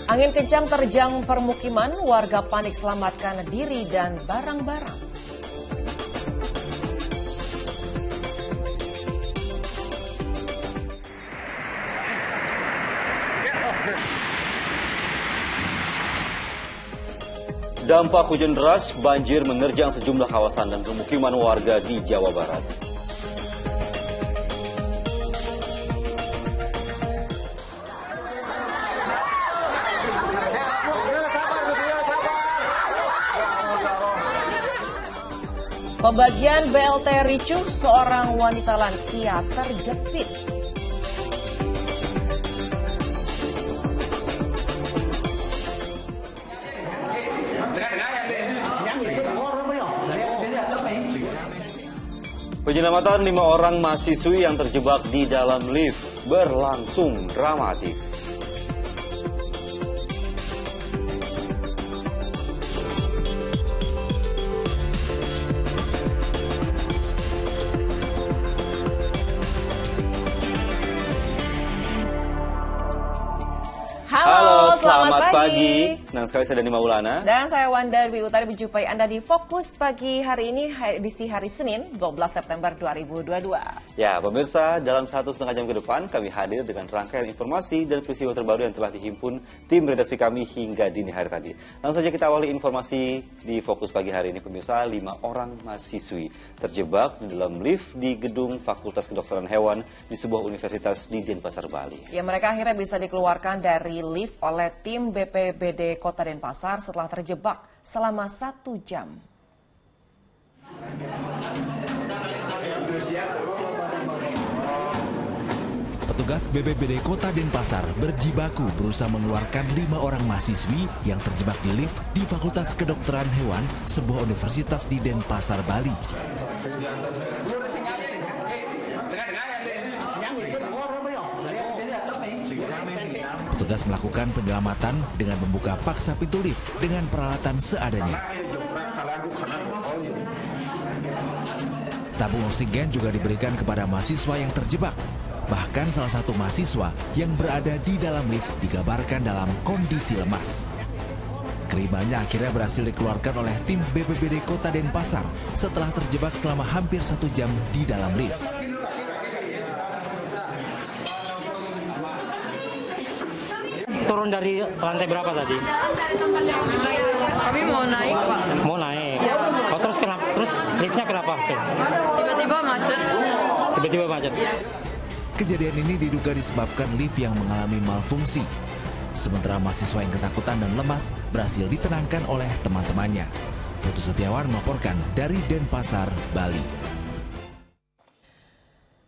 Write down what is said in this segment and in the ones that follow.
Angin kencang terjang permukiman, warga panik selamatkan diri dan barang-barang. Dampak hujan deras, banjir menerjang sejumlah kawasan dan permukiman warga di Jawa Barat. Pembagian BLT ricuh, seorang wanita lansia terjepit. Penyelamatan 5 orang mahasiswi yang terjebak di dalam lift berlangsung dramatis. Halo, selamat pagi. Senang sekali saya Dani Maulana. Dan saya Wanda Dwi Utari menjumpai Anda di Fokus Pagi hari ini, edisi hari Senin, 12 September 2022. Ya, pemirsa, dalam 1,5 jam ke depan kami hadir dengan rangkaian informasi dan peristiwa terbaru yang telah dihimpun tim redaksi kami hingga dini hari tadi. Langsung saja kita awali informasi di Fokus Pagi hari ini, pemirsa. 5 orang mahasiswi terjebak di dalam lift di gedung Fakultas Kedokteran Hewan di sebuah universitas di Denpasar, Bali. Ya, mereka akhirnya bisa dikeluarkan dari lift oleh tim BPBD Kota Denpasar setelah terjebak selama 1 jam. Petugas BPBD Kota Denpasar berjibaku berusaha mengeluarkan 5 orang mahasiswi yang terjebak di lift di Fakultas Kedokteran Hewan, sebuah universitas di Denpasar, Bali. Petugas melakukan penyelamatan dengan membuka paksa pintu lift dengan peralatan seadanya. Tabung oksigen juga diberikan kepada mahasiswa yang terjebak. Bahkan salah satu mahasiswa yang berada di dalam lift dikabarkan dalam kondisi lemas. Kelimanya akhirnya berhasil dikeluarkan oleh tim BPBD Kota Denpasar setelah terjebak selama hampir 1 jam di dalam lift. Turun dari lantai berapa tadi? Kami mau naik, Pak. Mau naik. Oh, terus kenapa? Terus liftnya kenapa? Tiba-tiba macet. Tiba-tiba macet. Kejadian ini diduga disebabkan lift yang mengalami malfungsi. Sementara mahasiswa yang ketakutan dan lemas berhasil ditenangkan oleh teman-temannya. Putu Setiawan melaporkan dari Denpasar, Bali.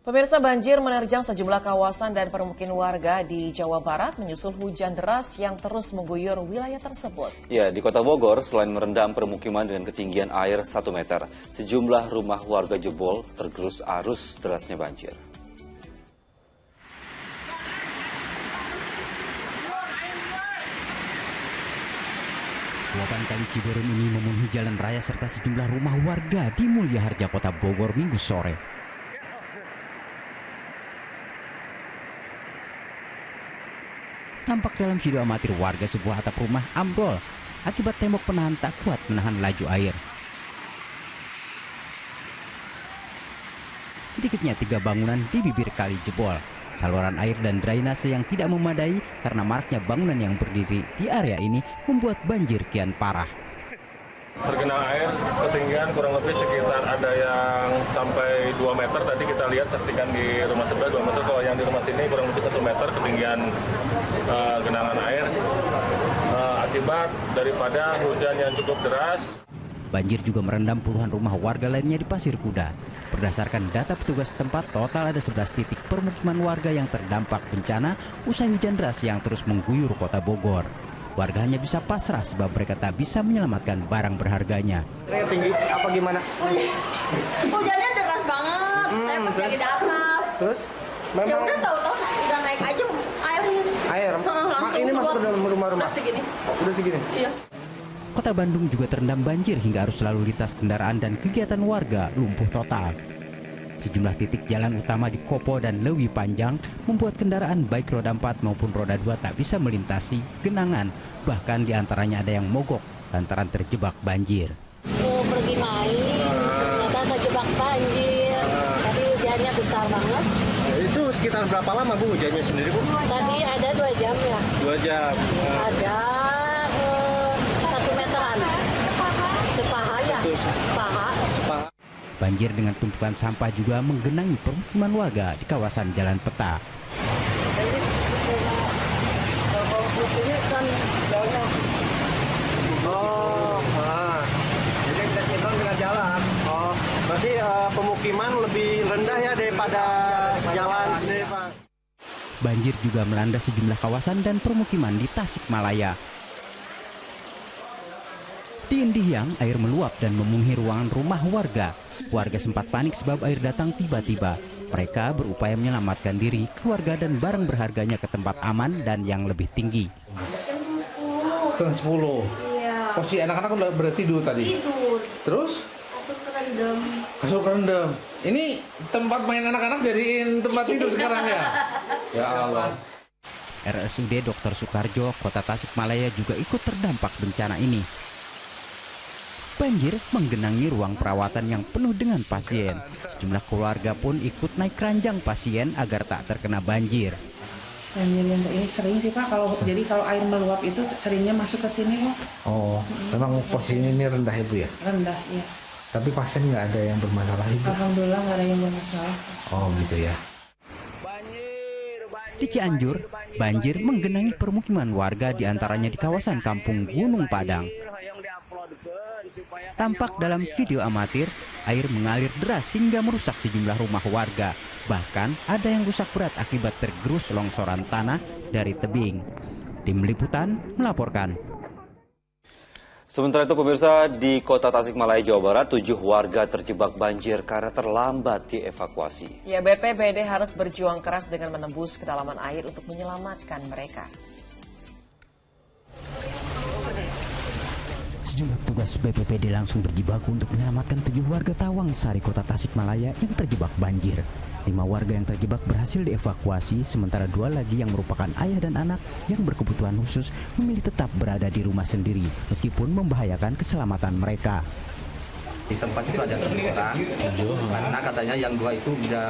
Pemirsa, banjir menerjang sejumlah kawasan dan permukiman warga di Jawa Barat menyusul hujan deras yang terus mengguyur wilayah tersebut. Ya, di Kota Bogor, selain merendam permukiman dengan ketinggian air 1 meter, sejumlah rumah warga jebol tergerus arus derasnya banjir. Luapan Kali Ciberem ini memenuhi jalan raya serta sejumlah rumah warga di Mulia Harja, Kota Bogor, Minggu sore. Tampak dalam video amatir warga sebuah atap rumah ambrol akibat tembok penahan tak kuat menahan laju air. Sedikitnya 3 bangunan di bibir kali jebol. Saluran air dan drainase yang tidak memadai karena maraknya bangunan yang berdiri di area ini membuat banjir kian parah. Tergenang air ketinggian kurang lebih sekitar ada yang sampai 2 meter. Tadi kita lihat saksikan di rumah sebelah 2 meter. Kalau yang di rumah sini kurang lebih 1 meter ketinggian genangan air akibat daripada hujan yang cukup deras. Banjir juga merendam puluhan rumah warga lainnya di Pasir Kuda. Berdasarkan data petugas setempat, total ada 11 titik permukiman warga yang terdampak bencana usai hujan deras yang terus mengguyur Kota Bogor. Warga hanya bisa pasrah sebab mereka tak bisa menyelamatkan barang berharganya. Tinggi apa gimana? Hujannya deras banget. Saya pas lagi di atas. Terus? Ya udah tahu-tahu udah naik aja airnya. Air? Langsung Ini masuk ke dalam rumah-rumah? Udah segini. Udah segini? Iya. Kota Bandung juga terendam banjir hingga arus lalu lintas kendaraan dan kegiatan warga lumpuh total. Sejumlah titik jalan utama di Kopo dan Lewi Panjang membuat kendaraan baik roda 4 maupun roda 2 tak bisa melintasi genangan. Bahkan diantaranya ada yang mogok lantaran terjebak banjir. Pergi main, ternyata terjebak banjir. Tadi hujannya besar banget. Itu sekitar berapa lama Bu hujannya sendiri Bu? Tadi ada 2 jam ya. 2 jam. Ada 1 meteran. Sepaha ya. Sepaha. Banjir dengan tumpukan sampah juga menggenangi permukiman warga di kawasan Jalan Peta. Jadi kita sinkron dengan jalan. Oh, berarti pemukiman lebih rendah ya daripada jalan sendiri Pak. Banjir juga melanda sejumlah kawasan dan permukiman di Tasikmalaya. Di Indihiyang, air meluap dan memenuhi ruangan rumah warga. Warga sempat panik sebab air datang tiba-tiba. Mereka berupaya menyelamatkan diri, keluarga dan barang berharganya ke tempat aman dan yang lebih tinggi. Setengah 10. Iya. Posisi anak-anak udah bertidur tadi. Tidur. Terus? Masuk kerendam. Masuk kerendam. Ini tempat main anak-anak jadiin tempat tidur sekarang ya? Ya Allah. RSUD Dr. Soekarjo, Kota Tasikmalaya juga ikut terdampak bencana ini. Banjir menggenangi ruang perawatan yang penuh dengan pasien. Sejumlah keluarga pun ikut naik keranjang pasien agar tak terkena banjir. Banjir yang ini sering sih Pak, jadi kalau air meluap itu seringnya masuk ke sini Pak. Oh, memang posisi ini rendah Ibu ya? Rendah, iya. Tapi pasien nggak ada yang bermasalah Ibu? Alhamdulillah nggak ada yang bermasalah. Oh gitu ya. Di Cianjur, banjir menggenangi permukiman warga diantaranya di kawasan Kampung Gunung Padang. Tampak dalam video amatir, air mengalir deras hingga merusak sejumlah rumah warga. Bahkan ada yang rusak berat akibat tergerus longsoran tanah dari tebing. Tim Liputan melaporkan. Sementara itu pemirsa, di Kota Tasikmalaya, Jawa Barat, 7 warga terjebak banjir karena terlambat dievakuasi. Ya, BPBD harus berjuang keras dengan menembus kedalaman air untuk menyelamatkan mereka. Sejumlah petugas BPBD langsung berjibaku untuk menyelamatkan 7 warga Tawang Sari, Kota Tasikmalaya yang terjebak banjir. 5 warga yang terjebak berhasil dievakuasi, sementara 2 lagi yang merupakan ayah dan anak yang berkebutuhan khusus memilih tetap berada di rumah sendiri, meskipun membahayakan keselamatan mereka. Di tempat itu ada 7 orang, karena katanya yang 2 itu sudah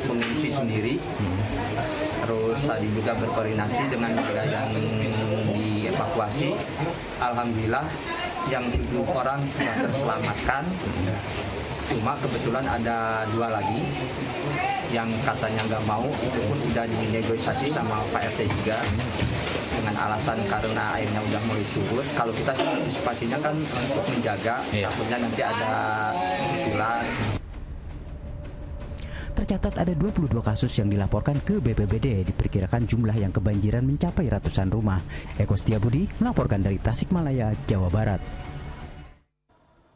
mengungsi sendiri. Terus tadi juga berkoordinasi dengan warga yang dievakuasi. Alhamdulillah yang 7 orang sudah terselamatkan. Cuma kebetulan ada 2 lagi yang katanya nggak mau, itu pun sudah dinegosiasi sama Pak RT juga dengan alasan karena airnya udah mulai surut. Kalau kita antisipasinya kan untuk menjaga, takutnya nanti ada susulan. Tercatat ada 22 kasus yang dilaporkan ke BPBD. Diperkirakan jumlah yang kebanjiran mencapai ratusan rumah. Eko Setiabudi melaporkan dari Tasikmalaya, Jawa Barat.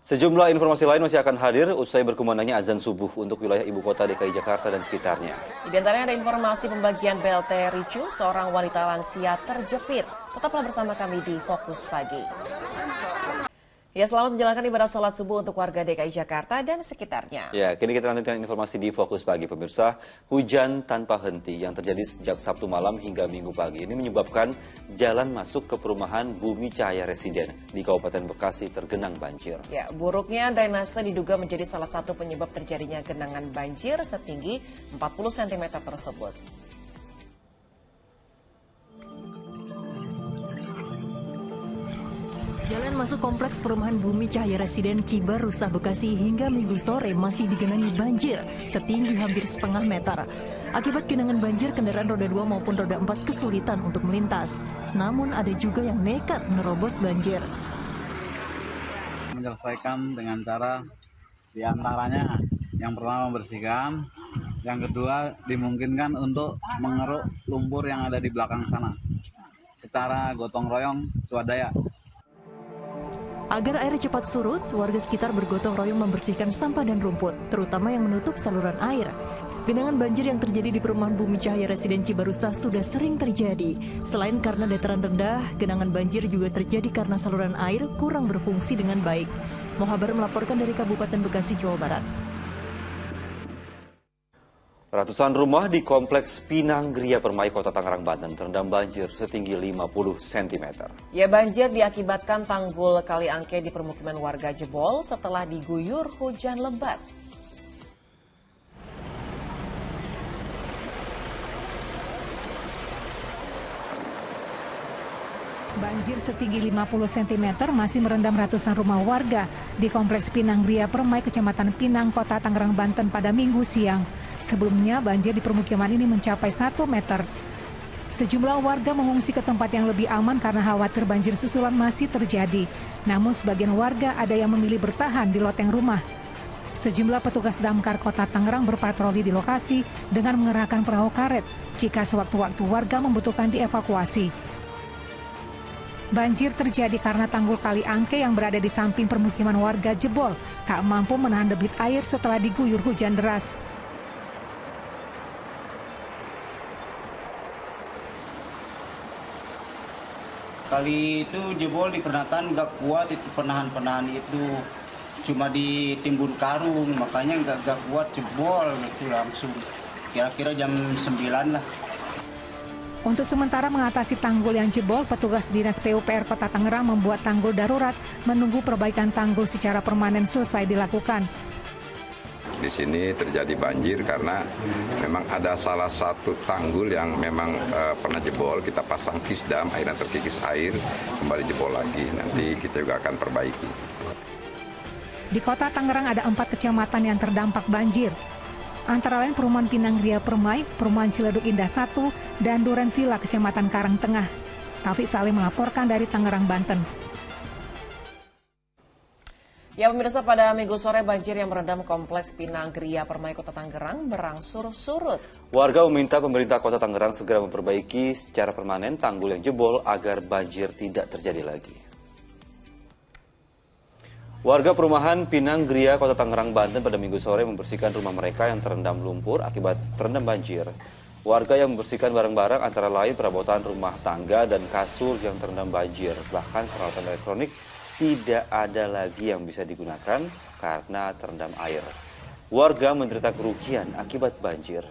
Sejumlah informasi lain masih akan hadir usai berkumandangnya azan subuh untuk wilayah ibu kota DKI Jakarta dan sekitarnya. Di antaranya ada informasi pembagian BLT Ricu, seorang wanita lansia terjepit. Tetaplah bersama kami di Fokus Pagi. Ya, selamat menjalankan ibadah sholat subuh untuk warga DKI Jakarta dan sekitarnya. Ya, kini kita lanjutkan informasi di Fokus Pagi, pemirsa. Hujan tanpa henti yang terjadi sejak Sabtu malam hingga Minggu pagi ini menyebabkan jalan masuk ke perumahan Bumi Cahaya Residen di Kabupaten Bekasi tergenang banjir. Ya, buruknya drainase diduga menjadi salah satu penyebab terjadinya genangan banjir setinggi 40 cm tersebut. Jalan masuk kompleks perumahan Bumi Cahaya Residen Cibarusah, Bekasi hingga Minggu sore masih digenangi banjir setinggi hampir setengah meter. Akibat genangan banjir, kendaraan roda 2 maupun roda 4 kesulitan untuk melintas. Namun ada juga yang nekat menerobos banjir. Menyelesaikan dengan cara diantaranya yang pertama membersihkan, yang kedua dimungkinkan untuk mengeruk lumpur yang ada di belakang sana secara gotong royong swadaya. Agar air cepat surut, warga sekitar bergotong royong membersihkan sampah dan rumput, terutama yang menutup saluran air. Genangan banjir yang terjadi di perumahan Bumi Cahaya Residen Cibarusah sudah sering terjadi. Selain karena dataran rendah, genangan banjir juga terjadi karena saluran air kurang berfungsi dengan baik. Mohabar melaporkan dari Kabupaten Bekasi, Jawa Barat. Ratusan rumah di Kompleks Pinang Gria Permai, Kota Tangerang, Banten terendam banjir setinggi 50 cm. Ya, banjir diakibatkan tanggul Kali Angke di permukiman warga jebol setelah diguyur hujan lebat. Banjir setinggi 50 cm masih merendam ratusan rumah warga di Kompleks Pinang Gria Permai, Kecamatan Pinang, Kota Tangerang, Banten pada Minggu siang. Sebelumnya banjir di permukiman ini mencapai 1 meter. Sejumlah warga mengungsi ke tempat yang lebih aman karena khawatir banjir susulan masih terjadi. Namun sebagian warga ada yang memilih bertahan di loteng rumah. Sejumlah petugas damkar Kota Tangerang berpatroli di lokasi dengan mengerahkan perahu karet jika sewaktu-waktu warga membutuhkan dievakuasi. Banjir terjadi karena tanggul Kali Angke yang berada di samping permukiman warga jebol, tak mampu menahan debit air setelah diguyur hujan deras. Kali itu jebol dikarenakan nggak kuat itu penahan itu, cuma ditimbun karung, makanya nggak kuat jebol gitu langsung. Kira-kira jam 9 lah. Untuk sementara mengatasi tanggul yang jebol, petugas Dinas PUPR Kota Tangerang membuat tanggul darurat menunggu perbaikan tanggul secara permanen selesai dilakukan. Di sini terjadi banjir karena memang ada salah satu tanggul yang memang pernah jebol. Kita pasang kisdam, akhirnya terkikis air, kembali jebol lagi. Nanti kita juga akan perbaiki. Di Kota Tangerang ada 4 kecamatan yang terdampak banjir. Antara lain Perumahan Pinang Gria Permai, Perumahan Ciledug Indah 1, dan Duren Villa, Kecamatan Karang Tengah. Taufik Salim melaporkan dari Tangerang, Banten. Ya, pemirsa, pada Minggu sore banjir yang merendam Kompleks Pinang Gria Permai, Kota Tangerang berangsur surut. Warga meminta pemerintah Kota Tangerang segera memperbaiki secara permanen tanggul yang jebol agar banjir tidak terjadi lagi. Warga perumahan Pinang Gria, Kota Tangerang, Banten pada Minggu sore membersihkan rumah mereka yang terendam lumpur akibat terendam banjir. Warga yang membersihkan barang-barang antara lain perabotan rumah tangga dan kasur yang terendam banjir. Bahkan peralatan elektronik tidak ada lagi yang bisa digunakan karena terendam air. Warga menderita kerugian akibat banjir.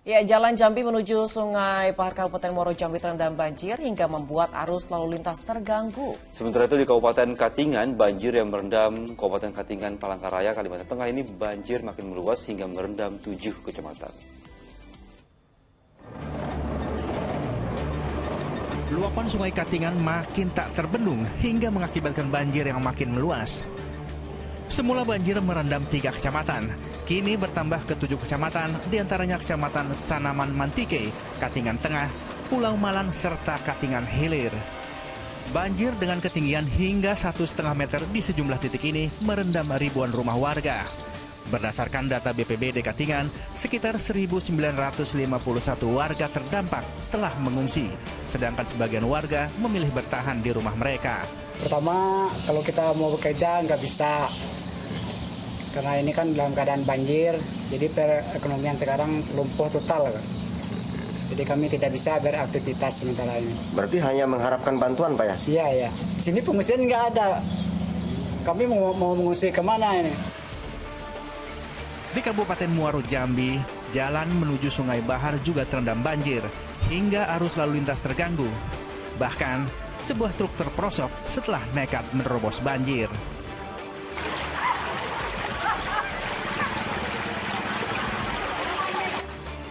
Ya, Jalan Jambi menuju Sungai Bahar Kabupaten Muaro Jambi terendam banjir hingga membuat arus lalu lintas terganggu. Sementara itu di Kabupaten Katingan, banjir yang merendam Kabupaten Katingan, Palangkaraya, Kalimantan Tengah ini banjir makin meluas hingga merendam 7 kecamatan. Luapan Sungai Katingan makin tak terbendung hingga mengakibatkan banjir yang makin meluas. Semula banjir merendam 3 kecamatan, kini bertambah ke 7 kecamatan, diantaranya Kecamatan Sanaman Mantike, Katingan Tengah, Pulau Malan, serta Katingan Hilir. Banjir dengan ketinggian hingga 1,5 meter di sejumlah titik ini merendam ribuan rumah warga. Berdasarkan data BPBD Katingan, sekitar 1.951 warga terdampak telah mengungsi, sedangkan sebagian warga memilih bertahan di rumah mereka. Pertama, kalau kita mau bekerja nggak bisa, karena ini kan dalam keadaan banjir, jadi perekonomian sekarang lumpuh total. Jadi kami tidak bisa beraktivitas sementara ini. Berarti hanya mengharapkan bantuan, Pak ya? Iya, iya. Di sini pengungsian nggak ada. Kami mau mengungsi kemana ini? Di Kabupaten Muaro Jambi, jalan menuju Sungai Bahar juga terendam banjir, hingga arus lalu lintas terganggu. Bahkan, sebuah truk terperosok setelah nekat menerobos banjir.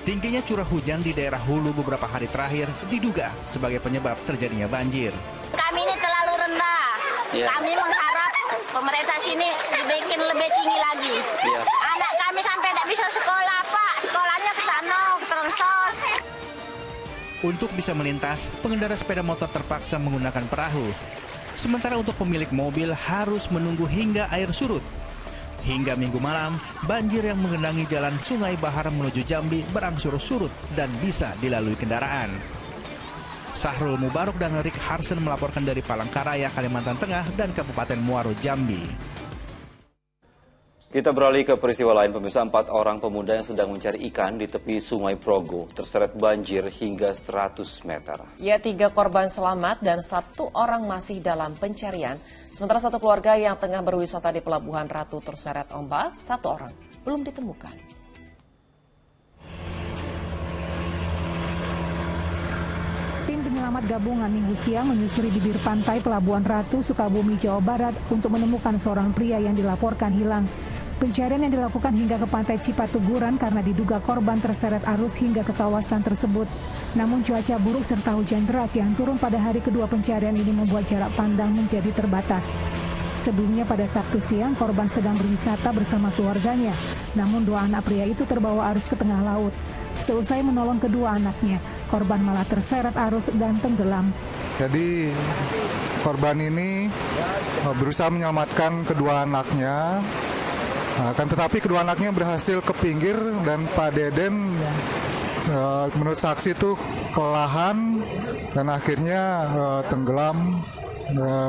Tingginya curah hujan di daerah hulu beberapa hari terakhir diduga sebagai penyebab terjadinya banjir. Kami ini terlalu rendah. Kami mengharap pemerintah sini dibikin lebih tinggi lagi. Anak kami sampai tidak bisa sekolah, Pak. Sekolahnya ke sana, Trengsos. Untuk bisa melintas, pengendara sepeda motor terpaksa menggunakan perahu. Sementara untuk pemilik mobil harus menunggu hingga air surut. Hingga Minggu malam, banjir yang menggenangi jalan Sungai Bahar menuju Jambi berangsur surut dan bisa dilalui kendaraan. Sahrul Mubarok dan Rick Harsen melaporkan dari Palangkaraya, Kalimantan Tengah dan Kabupaten Muaro Jambi. Kita beralih ke peristiwa lain, pemirsa. 4 orang pemuda yang sedang mencari ikan di tepi Sungai Progo terseret banjir hingga 100 meter. Ya, 3 korban selamat dan 1 orang masih dalam pencarian. Sementara 1 keluarga yang tengah berwisata di Pelabuhan Ratu terseret ombak, 1 orang belum ditemukan. Tim penyelamat gabungan Minggu siang menyusuri bibir pantai Pelabuhan Ratu, Sukabumi, Jawa Barat untuk menemukan seorang pria yang dilaporkan hilang. Pencarian yang dilakukan hingga ke pantai Cipatuguran karena diduga korban terseret arus hingga ke kawasan tersebut. Namun cuaca buruk serta hujan deras yang turun pada hari kedua pencarian ini membuat jarak pandang menjadi terbatas. Sebelumnya pada Sabtu siang korban sedang berwisata bersama keluarganya. Namun 2 anak pria itu terbawa arus ke tengah laut. Seusai menolong kedua anaknya, korban malah terseret arus dan tenggelam. Jadi korban ini berusaha menyelamatkan kedua anaknya. Akan tetapi kedua anaknya berhasil ke pinggir dan Pak Deden menurut saksi itu kelelahan dan akhirnya tenggelam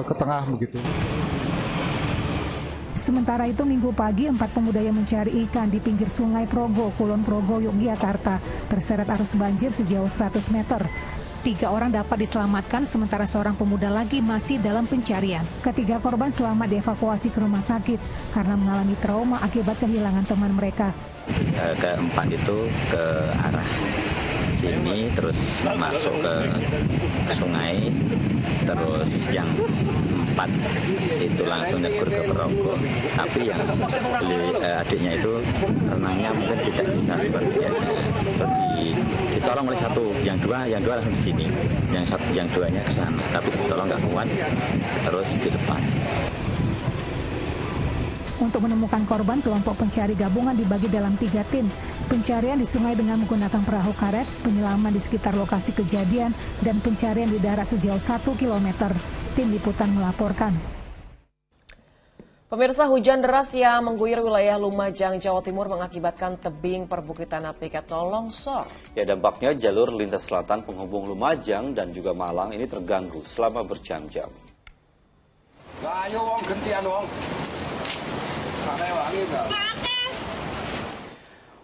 ke tengah begitu. Sementara itu Minggu pagi 4 pemuda yang mencari ikan di pinggir Sungai Progo, Kulon Progo, Yogyakarta terseret arus banjir sejauh 100 meter. 3 orang dapat diselamatkan, sementara seorang pemuda lagi masih dalam pencarian. Ketiga korban selamat dievakuasi ke rumah sakit karena mengalami trauma akibat kehilangan teman mereka. Keempat itu ke arah sini, terus masuk ke sungai, terus yang 4 itu langsung nyegur ke Progo. Tapi yang adiknya itu renangnya mungkin tidak bisa seperti ditolong oleh 1, yang dua langsung di sini, yang 2-nya ke sana, tapi ditolong nggak kuat, terus dilepas. Untuk menemukan korban, kelompok pencari gabungan dibagi dalam 3 tim. Pencarian di sungai dengan menggunakan perahu karet, penyelaman di sekitar lokasi kejadian, dan pencarian di darat sejauh 1 km. Tim Liputan melaporkan. Pemirsa, hujan deras yang mengguyur wilayah Lumajang, Jawa Timur mengakibatkan tebing perbukitan Apiketo longsor. Ya, dampaknya jalur lintas selatan penghubung Lumajang dan juga Malang ini terganggu selama berjam-jam. Ayo wong gentian wong.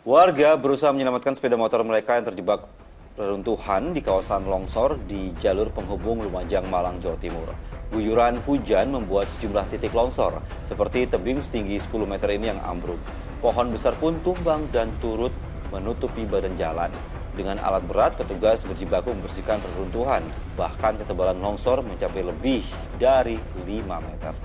Warga berusaha menyelamatkan sepeda motor mereka yang terjebak reruntuhan di kawasan longsor di jalur penghubung Lumajang, Malang, Jawa Timur. Guyuran hujan membuat sejumlah titik longsor, seperti tebing setinggi 10 meter ini yang ambruk. Pohon besar pun tumbang dan turut menutupi badan jalan. Dengan alat berat, petugas berjibaku membersihkan reruntuhan. Bahkan ketebalan longsor mencapai lebih dari 5 meter.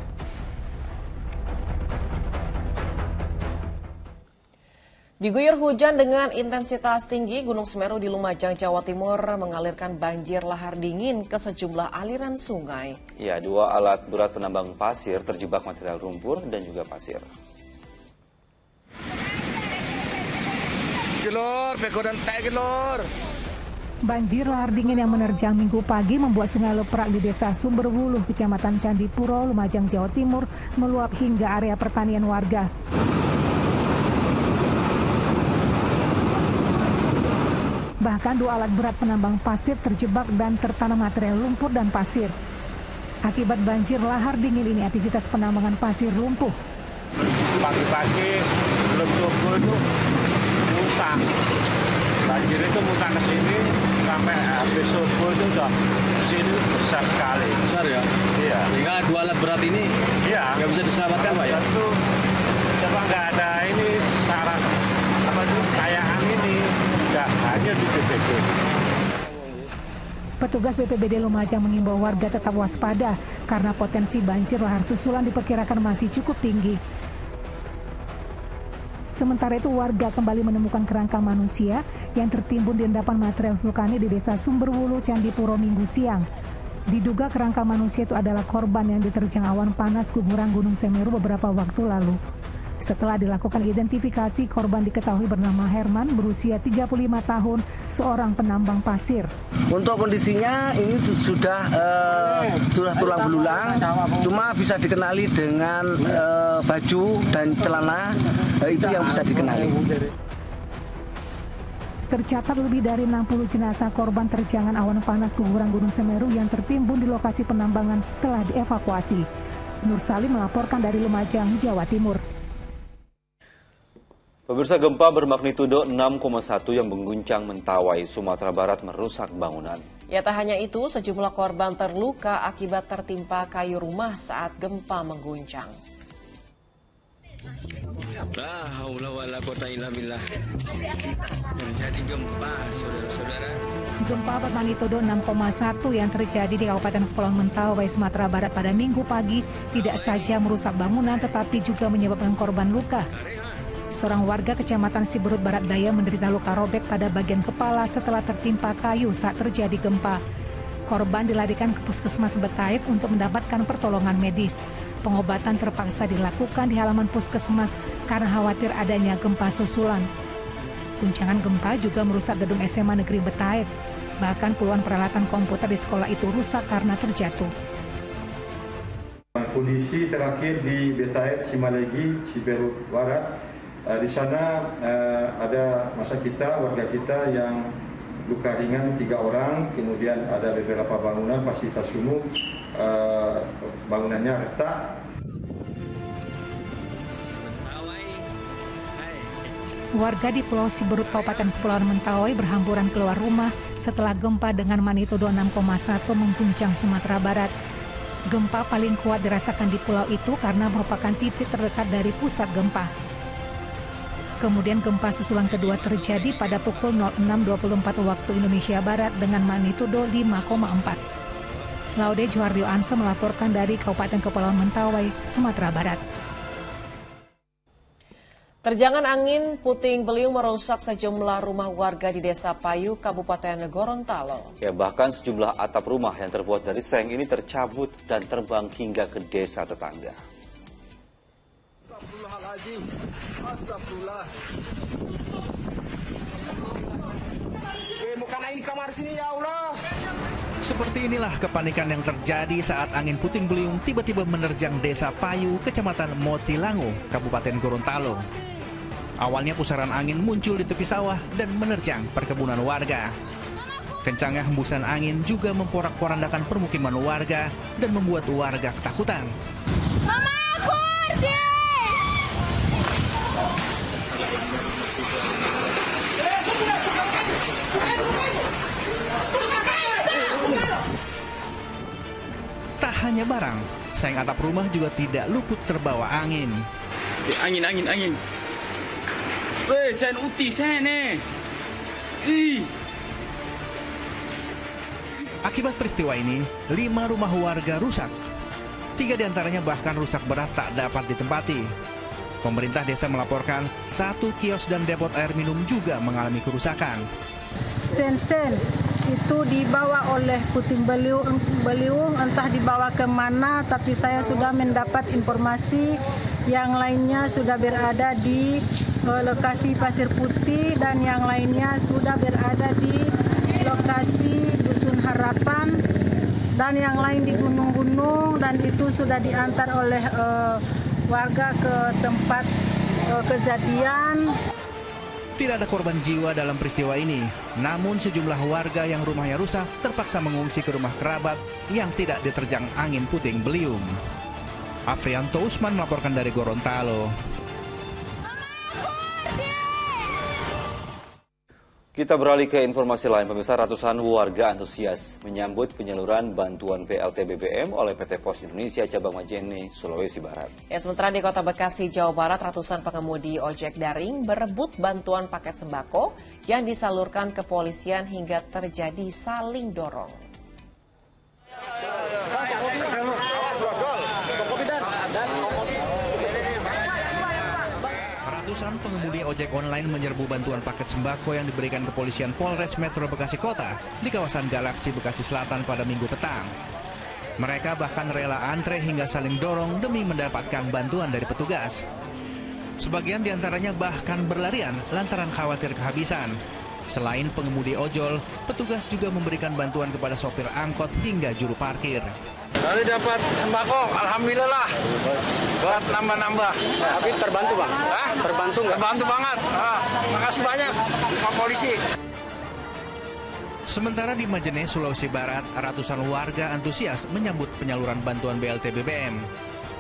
Diguyur hujan dengan intensitas tinggi, Gunung Semeru di Lumajang, Jawa Timur mengalirkan banjir lahar dingin ke sejumlah aliran sungai. Ya, 2 alat berat penambang pasir terjebak material lumpur dan juga pasir. Gelor, beko dan teh gelor. Banjir lahar dingin yang menerjang Minggu pagi membuat Sungai Leprak di Desa Sumberwuluh, Kecamatan Candipuro, Lumajang, Jawa Timur meluap hingga area pertanian warga. Bahkan 2 alat berat penambang pasir terjebak dan tertanam material lumpur dan pasir. Akibat banjir lahar dingin ini, aktivitas penambangan pasir lumpuh. Pagi-pagi belum subuh itu muntah. Banjir itu muntah ke sini sampai habis subuh itu udah sini besar sekali. Besar ya? Iya. Hingga 2 alat berat ini nggak bisa diselamatkan Pak ya? Itu coba nggak ada ini syarat apa itu kayaan ini. Hanya di BPBD. Petugas BPBD Lumajang mengimbau warga tetap waspada karena potensi banjir lahar susulan diperkirakan masih cukup tinggi. Sementara itu warga kembali menemukan kerangka manusia yang tertimbun di endapan material vulkanik di Desa Sumberwuluh, Candipuro Minggu siang. Diduga kerangka manusia itu adalah korban yang diterjang awan panas guguran Gunung Semeru beberapa waktu lalu. Setelah dilakukan identifikasi, korban diketahui bernama Herman, berusia 35 tahun, seorang penambang pasir. Untuk kondisinya ini sudah tulang belulang, cuma bisa dikenali dengan baju dan celana, itu yang bisa dikenali. Tercatat lebih dari 60 jenazah korban terjangan awan panas guguran Gunung Semeru yang tertimbun di lokasi penambangan telah dievakuasi. Nur Salim melaporkan dari Lumajang, Jawa Timur. Pemirsa, gempa bermagnitudo 6,1 yang mengguncang Mentawai, Sumatera Barat merusak bangunan. Ya, tak hanya itu, sejumlah korban terluka akibat tertimpa kayu rumah saat gempa mengguncang. La haula wala quwata illa billah. Terjadi gempa, saudara-saudara. Gempa bermagnitudo 6,1 yang terjadi di Kabupaten Kepulauan Mentawai, Sumatera Barat pada Minggu pagi tidak saja merusak bangunan tetapi juga menyebabkan korban luka. Seorang warga Kecamatan Siberut Barat Daya menderita luka robek pada bagian kepala setelah tertimpa kayu saat terjadi gempa. Korban dilarikan ke Puskesmas Betait untuk mendapatkan pertolongan medis. Pengobatan terpaksa dilakukan di halaman puskesmas karena khawatir adanya gempa susulan. Guncangan gempa juga merusak gedung SMA Negeri Betait. Bahkan puluhan peralatan komputer di sekolah itu rusak karena terjatuh. Kondisi terakhir di Betait, Simalegi, Siberut Barat, di sana ada masa kita, warga kita yang luka ringan 3 orang, kemudian ada beberapa bangunan fasilitas umum, bangunannya retak. Warga di Pulau Siberut, Kabupaten Kepulauan Mentawai berhamburan keluar rumah setelah gempa dengan magnitudo 6,1 mengguncang Sumatera Barat. Gempa paling kuat dirasakan di pulau itu karena merupakan titik terdekat dari pusat gempa. Kemudian gempa susulan kedua terjadi pada pukul 06.24 waktu Indonesia Barat dengan magnitudo 5,4. Laude Johardio Anse melaporkan dari Kabupaten Kepulauan Mentawai, Sumatera Barat. Terjangan angin puting beliung merusak sejumlah rumah warga di Desa Payu, Kabupaten Gorontalo. Ya, bahkan sejumlah atap rumah yang terbuat dari seng ini tercabut dan terbang hingga ke desa tetangga. Astagfirullah. Bukan ini kamar sini ya Allah. Seperti inilah kepanikan yang terjadi saat angin puting beliung tiba-tiba menerjang Desa Payu, Kecamatan Motilango, Kabupaten Gorontalo. Awalnya pusaran angin muncul di tepi sawah dan menerjang perkebunan warga. Kencangnya hembusan angin juga memporak-porandakan permukiman warga dan membuat warga ketakutan. Mama, kursi! Tak hanya barang, seng atap rumah juga tidak luput terbawa angin. Angin. Weh, sen uti sana. Akibat peristiwa ini, 5 rumah warga rusak. 3 diantaranya bahkan rusak berat tak dapat ditempati. Pemerintah desa melaporkan 1 kios dan depot air minum juga mengalami kerusakan. Sen-sen itu dibawa oleh puting beliung, entah dibawa kemana, tapi saya sudah mendapat informasi yang lainnya sudah berada di lokasi Pasir Putih dan yang lainnya sudah berada di lokasi Dusun Harapan dan yang lain di gunung-gunung, dan itu sudah diantar oleh warga ke tempat kejadian. Tidak ada korban jiwa dalam peristiwa ini, namun sejumlah warga yang rumahnya rusak terpaksa mengungsi ke rumah kerabat yang tidak diterjang angin puting beliung. Afrianto Usman melaporkan dari Gorontalo. Kita beralih ke informasi lain. Pemirsa, ratusan warga antusias menyambut penyaluran bantuan BLT BBM oleh PT Pos Indonesia Cabang Majene, Sulawesi Barat. Ya, sementara di Kota Bekasi, Jawa Barat, ratusan pengemudi ojek daring berebut bantuan paket sembako yang disalurkan kepolisian hingga terjadi saling dorong. Ratusan pengemudi ojek online menyerbu bantuan paket sembako yang diberikan kepolisian Polres Metro Bekasi Kota di kawasan Galaksi Bekasi Selatan pada Minggu petang. Mereka bahkan rela antre hingga saling dorong demi mendapatkan bantuan dari petugas. Sebagian diantaranya bahkan berlarian lantaran khawatir kehabisan. Selain pengemudi ojol, petugas juga memberikan bantuan kepada sopir angkot hingga juru parkir. Tadi dapat sembako, alhamdulillah. Buat nambah-nambah. Tapi terbantu, Bang? Terbantu nggak? Terbantu banget. Makasih banyak Pak Polisi. Sementara di Majene, Sulawesi Barat, ratusan warga antusias menyambut penyaluran bantuan BLT BBM.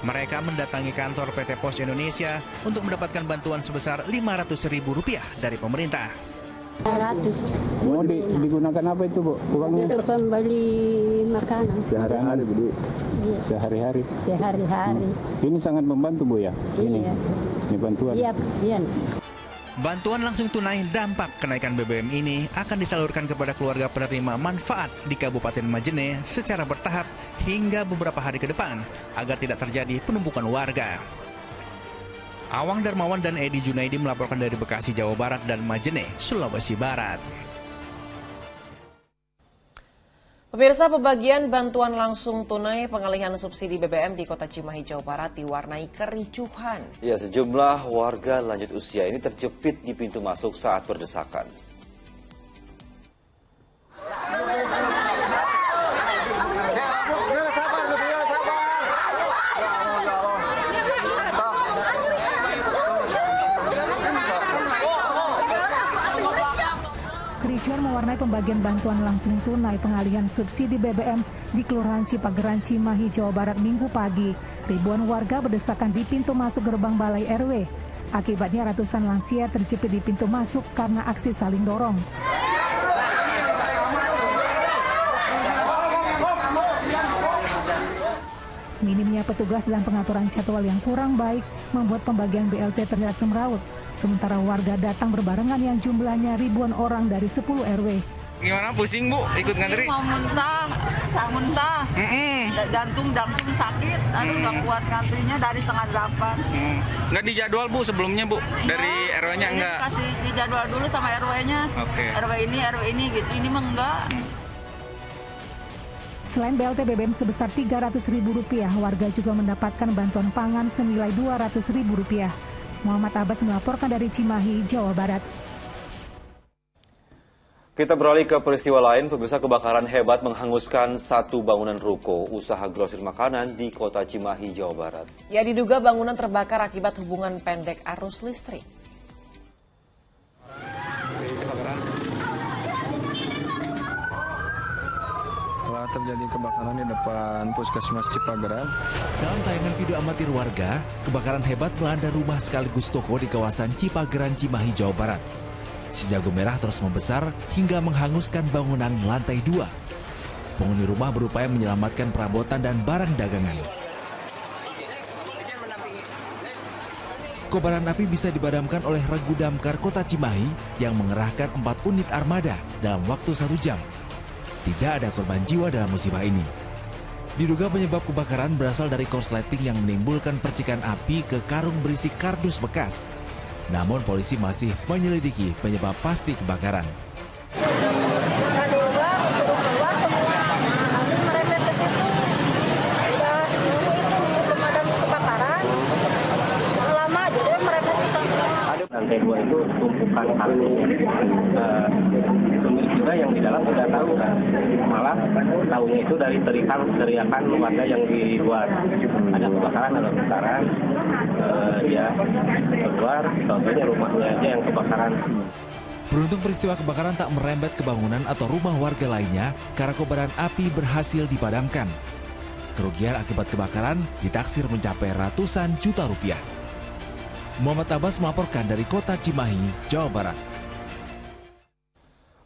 Mereka mendatangi kantor PT Pos Indonesia untuk mendapatkan bantuan sebesar Rp500.000 dari pemerintah. 100. Mau digunakan apa itu, Bu? Uangnya? Untuk membeli makanan. Sehari-hari, Bu? Iya. Sehari-hari? Sehari-hari. Ini sangat membantu, Bu, ya? Iya. Ini bantuan? Iya. Bantuan langsung tunai dampak kenaikan BBM ini akan disalurkan kepada keluarga penerima manfaat di Kabupaten Majene secara bertahap hingga beberapa hari ke depan agar tidak terjadi penumpukan warga. Awang Darmawan dan Edi Junaidi melaporkan dari Bekasi, Jawa Barat dan Majene, Sulawesi Barat. Pemirsa, pembagian bantuan langsung tunai pengalihan subsidi BBM di Kota Cimahi, Jawa Barat diwarnai kericuhan. Ya, sejumlah warga lanjut usia ini terjepit di pintu masuk saat berdesakan. Kericuhan mewarnai pembagian bantuan langsung tunai pengalihan subsidi BBM di Kelurahan Cipageran, Cimahi, Jawa Barat Minggu pagi. Ribuan warga berdesakan di pintu masuk gerbang Balai RW. Akibatnya ratusan lansia terjepit di pintu masuk karena aksi saling dorong. Minimnya petugas dan pengaturan jadwal yang kurang baik membuat pembagian BLT terlihat semrawut. Sementara warga datang berbarengan yang jumlahnya ribuan orang dari 10 RW. Gimana, pusing, Bu, ikut ngantri? Mau muntah. Jantung sakit, nggak kuat ngantrinya dari setengah 8. Nggak dijadwal, Bu, sebelumnya, Bu? Dari RW-nya enggak? Kasih dijadwal dulu sama RW-nya. Oke. RW ini gitu, ini mah enggak. Selain BLT BBM sebesar Rp300.000, warga juga mendapatkan bantuan pangan senilai Rp200.000. Muhammad Abbas melaporkan dari Cimahi, Jawa Barat. Kita beralih ke peristiwa lain, pemirsa. Kebakaran hebat menghanguskan satu bangunan ruko usaha grosir makanan di Kota Cimahi, Jawa Barat. Ya, diduga bangunan terbakar akibat hubungan pendek arus listrik. Terjadi kebakaran di depan Puskesmas Cipageran. Dalam tayangan video amatir warga, kebakaran hebat melanda rumah sekaligus toko di kawasan Cipageran, Cimahi, Jawa Barat. Si jago merah terus membesar hingga menghanguskan bangunan lantai 2. Penghuni rumah berupaya menyelamatkan perabotan dan barang dagangan. Kobaran api bisa dipadamkan oleh Regu Damkar Kota Cimahi yang mengerahkan 4 unit armada dalam waktu 1 jam. Tidak ada korban jiwa dalam musibah ini. Diduga penyebab kebakaran berasal dari korsleting yang menimbulkan percikan api ke karung berisi kardus bekas. Namun polisi masih menyelidiki penyebab pasti kebakaran. Lantai 2 itu tumpukan karung. Pemilik juga yang di dalam sudah tahu kan, malah tahunya itu dari teriakan warga yang di luar. Ada kebakaran, dia keluar, tahu-tahunya rumahnya aja yang kebakaran. Beruntung peristiwa kebakaran tak merembet ke bangunan atau rumah warga lainnya karena kobaran api berhasil dipadamkan. Kerugian akibat kebakaran ditaksir mencapai ratusan juta rupiah. Muhammad Abbas melaporkan dari Kota Cimahi, Jawa Barat.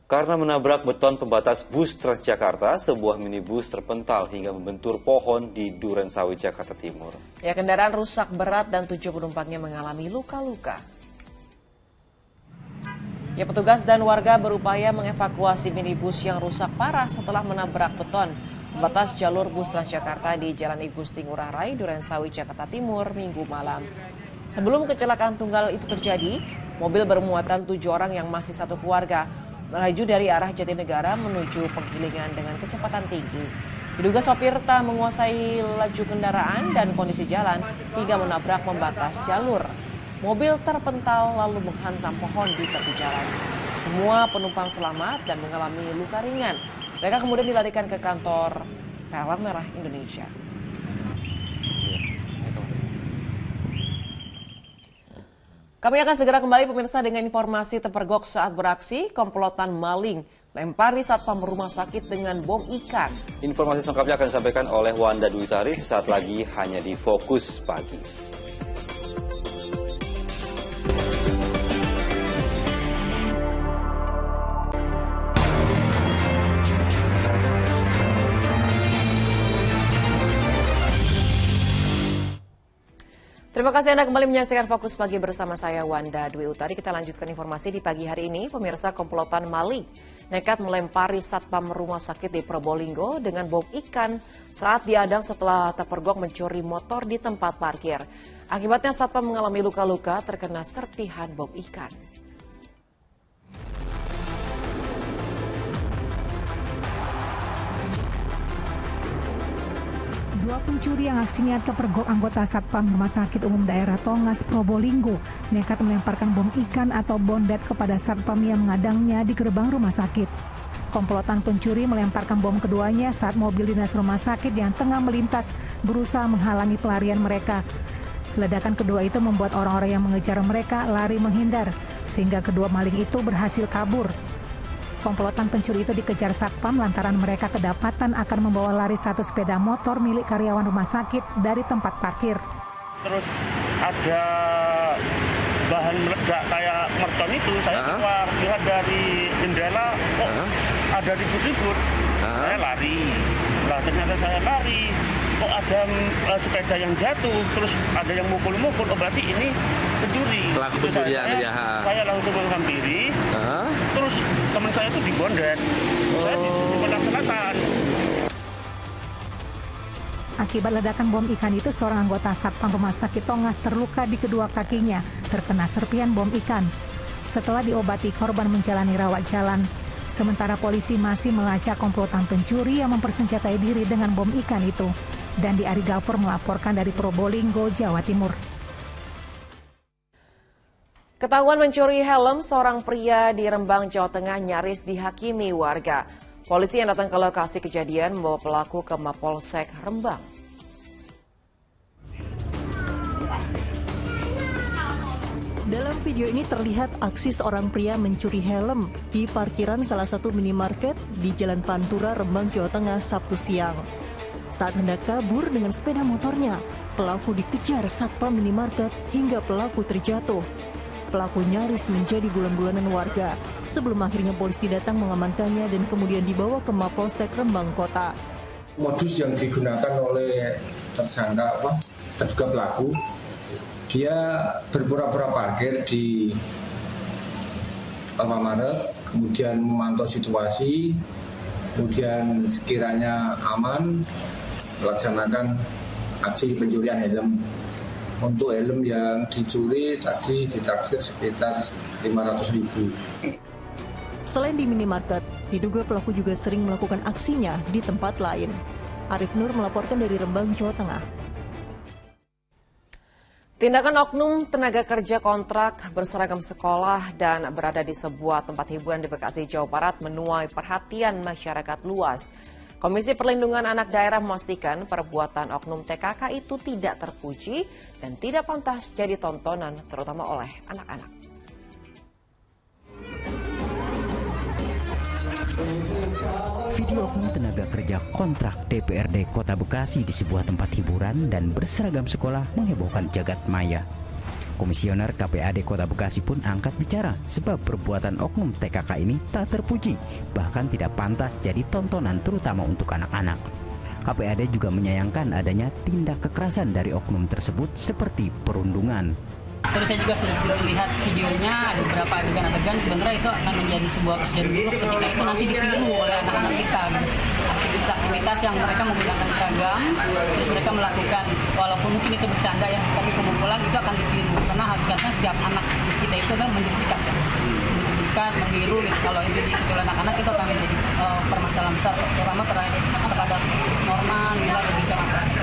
Karena menabrak beton pembatas bus Transjakarta, sebuah minibus terpental hingga membentur pohon di Durensawit, Jakarta Timur. Ya, kendaraan rusak berat dan 7 penumpangnya mengalami luka-luka. Ya, petugas dan warga berupaya mengevakuasi minibus yang rusak parah setelah menabrak beton pembatas jalur bus Transjakarta di Jalan I Gusti Ngurah Rai, Durensawit, Jakarta Timur, Minggu malam. Sebelum kecelakaan tunggal itu terjadi, mobil bermuatan 7 orang yang masih satu keluarga melaju dari arah Jatinegara menuju Penggilingan dengan kecepatan tinggi. Diduga sopir tak menguasai laju kendaraan dan kondisi jalan hingga menabrak pembatas jalur. Mobil terpental lalu menghantam pohon di tepi jalan. Semua penumpang selamat dan mengalami luka ringan. Mereka kemudian dilarikan ke kantor Palang Merah Indonesia. Kami akan segera kembali pemirsa dengan informasi terpergok saat beraksi komplotan maling lempari satpam rumah sakit dengan bom ikan. Informasi selengkapnya akan disampaikan oleh Wanda Dwi Utari sesaat lagi hanya di Fokus Pagi. Terima kasih Anda kembali menyaksikan Fokus Pagi bersama saya Wanda Dwi Utari. Kita lanjutkan informasi di pagi hari ini. Pemirsa, komplotan maling nekat melempari satpam rumah sakit di Probolinggo dengan bom ikan saat diadang setelah terpergok mencuri motor di tempat parkir. Akibatnya satpam mengalami luka-luka terkena serpihan bom ikan. Dua pencuri yang aksinya terpergok anggota Satpam Rumah Sakit Umum Daerah Tongas, Probolinggo, nekat melemparkan bom ikan atau bondet kepada satpam yang mengadangnya di gerbang rumah sakit. Komplotan pencuri melemparkan bom keduanya saat mobil dinas rumah sakit yang tengah melintas berusaha menghalangi pelarian mereka. Ledakan kedua itu membuat orang-orang yang mengejar mereka lari menghindar, sehingga kedua maling itu berhasil kabur. Komplotan pencuri itu dikejar satpam lantaran mereka kedapatan akan membawa lari satu sepeda motor milik karyawan rumah sakit dari tempat parkir. Terus ada bahan meledak kayak merton itu, saya keluar, lihat dari jendela, kok ada ribut-ribut, saya lari. Lah ternyata saya lari, kok ada sepeda yang jatuh, terus ada yang mukul-mukul, oh berarti ini pencuri. Pelaku pencurian ya. Saya langsung menghampiri, terus teman saya itu dibondet, saya di selatan. Akibat ledakan bom ikan itu, seorang anggota Satpam Rumah Sakit Tongas terluka di kedua kakinya, terkena serpian bom ikan. Setelah diobati, korban menjalani rawat jalan. Sementara polisi masih melacak komplotan pencuri yang mempersenjatai diri dengan bom ikan itu. Dandi Ari Gafur melaporkan dari Probolinggo, Jawa Timur. Ketahuan mencuri helm seorang pria di Rembang, Jawa Tengah nyaris dihakimi warga. Polisi yang datang ke lokasi kejadian membawa pelaku ke Mapolsek Rembang. Dalam video ini terlihat aksi seorang pria mencuri helm di parkiran salah satu minimarket di Jalan Pantura, Rembang, Jawa Tengah, Sabtu siang. Saat hendak kabur dengan sepeda motornya, pelaku dikejar satpam minimarket hingga pelaku terjatuh. Pelaku nyaris menjadi bulan-bulanan warga sebelum akhirnya polisi datang mengamankannya dan kemudian dibawa ke Mapolsek Rembang Kota. Modus yang digunakan oleh tersangka terduga pelaku, dia berpura-pura parkir di Alfamaret, kemudian memantau situasi, kemudian sekiranya aman melaksanakan aksi pencurian helm. Untuk helm yang dicuri tadi ditaksir sekitar 500.000. Selain di minimarket, diduga pelaku juga sering melakukan aksinya di tempat lain. Arif Nur melaporkan dari Rembang, Jawa Tengah. Tindakan oknum tenaga kerja kontrak berseragam sekolah dan berada di sebuah tempat hiburan di Bekasi, Jawa Barat menuai perhatian masyarakat luas. Komisi Perlindungan Anak Daerah memastikan perbuatan oknum TKK itu tidak terpuji dan tidak pantas jadi tontonan terutama oleh anak-anak. Video oknum tenaga kerja kontrak DPRD Kota Bekasi di sebuah tempat hiburan dan berseragam sekolah menghebohkan jagat maya. Komisioner KPAD Kota Bekasi pun angkat bicara sebab perbuatan oknum TKK ini tak terpuji, bahkan tidak pantas jadi tontonan terutama untuk anak-anak. KPAD juga menyayangkan adanya tindak kekerasan dari oknum tersebut seperti perundungan. Terus saya juga sudah melihat videonya, ada beberapa adegan-adegan sebenarnya itu akan menjadi sebuah presiden buruk ketika itu nanti ditiru oleh anak-anak kita. Aktivitas yang mereka menggunakan seragam, terus mereka melakukan, walaupun mungkin itu bercanda ya, tapi pengumpulan itu akan ditiru. Karena hakikatnya setiap anak kita itu kan menduplikat ya. Menduplikat, meniru, gitu. Kalau itu diikuti oleh anak-anak itu akan menjadi permasalahan besar, terutama terhadap norma, nilai etika masyarakat.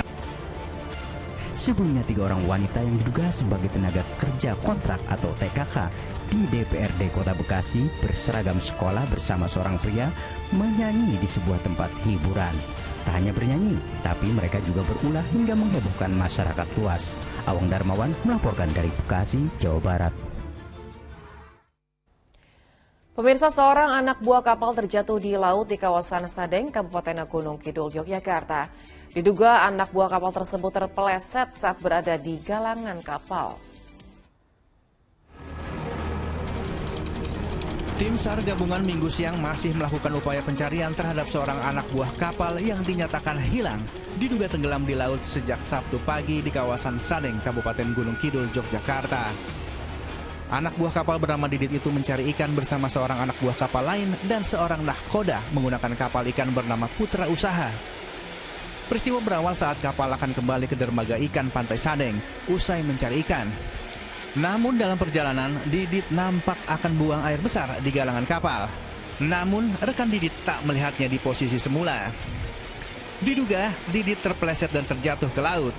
Sebelumnya 3 orang wanita yang diduga sebagai tenaga kerja kontrak atau TKK di DPRD Kota Bekasi berseragam sekolah bersama seorang pria menyanyi di sebuah tempat hiburan. Tak hanya bernyanyi, tapi mereka juga berulah hingga menghebohkan masyarakat luas. Awang Darmawan melaporkan dari Bekasi, Jawa Barat. Pemirsa, seorang anak buah kapal terjatuh di laut di kawasan Sadeng, Kabupaten Gunung Kidul, Yogyakarta. Diduga anak buah kapal tersebut terpeleset saat berada di galangan kapal. Tim SAR gabungan Minggu siang masih melakukan upaya pencarian terhadap seorang anak buah kapal yang dinyatakan hilang. Diduga tenggelam di laut sejak Sabtu pagi di kawasan Sadeng, Kabupaten Gunung Kidul, Yogyakarta. Anak buah kapal bernama Didit itu mencari ikan bersama seorang anak buah kapal lain dan seorang nahkoda menggunakan kapal ikan bernama Putra Usaha. Peristiwa berawal saat kapal akan kembali ke dermaga ikan Pantai Sadeng usai mencari ikan. Namun dalam perjalanan, Didit nampak akan buang air besar di galangan kapal. Namun rekan Didit tak melihatnya di posisi semula. Diduga Didit terpeleset dan terjatuh ke laut.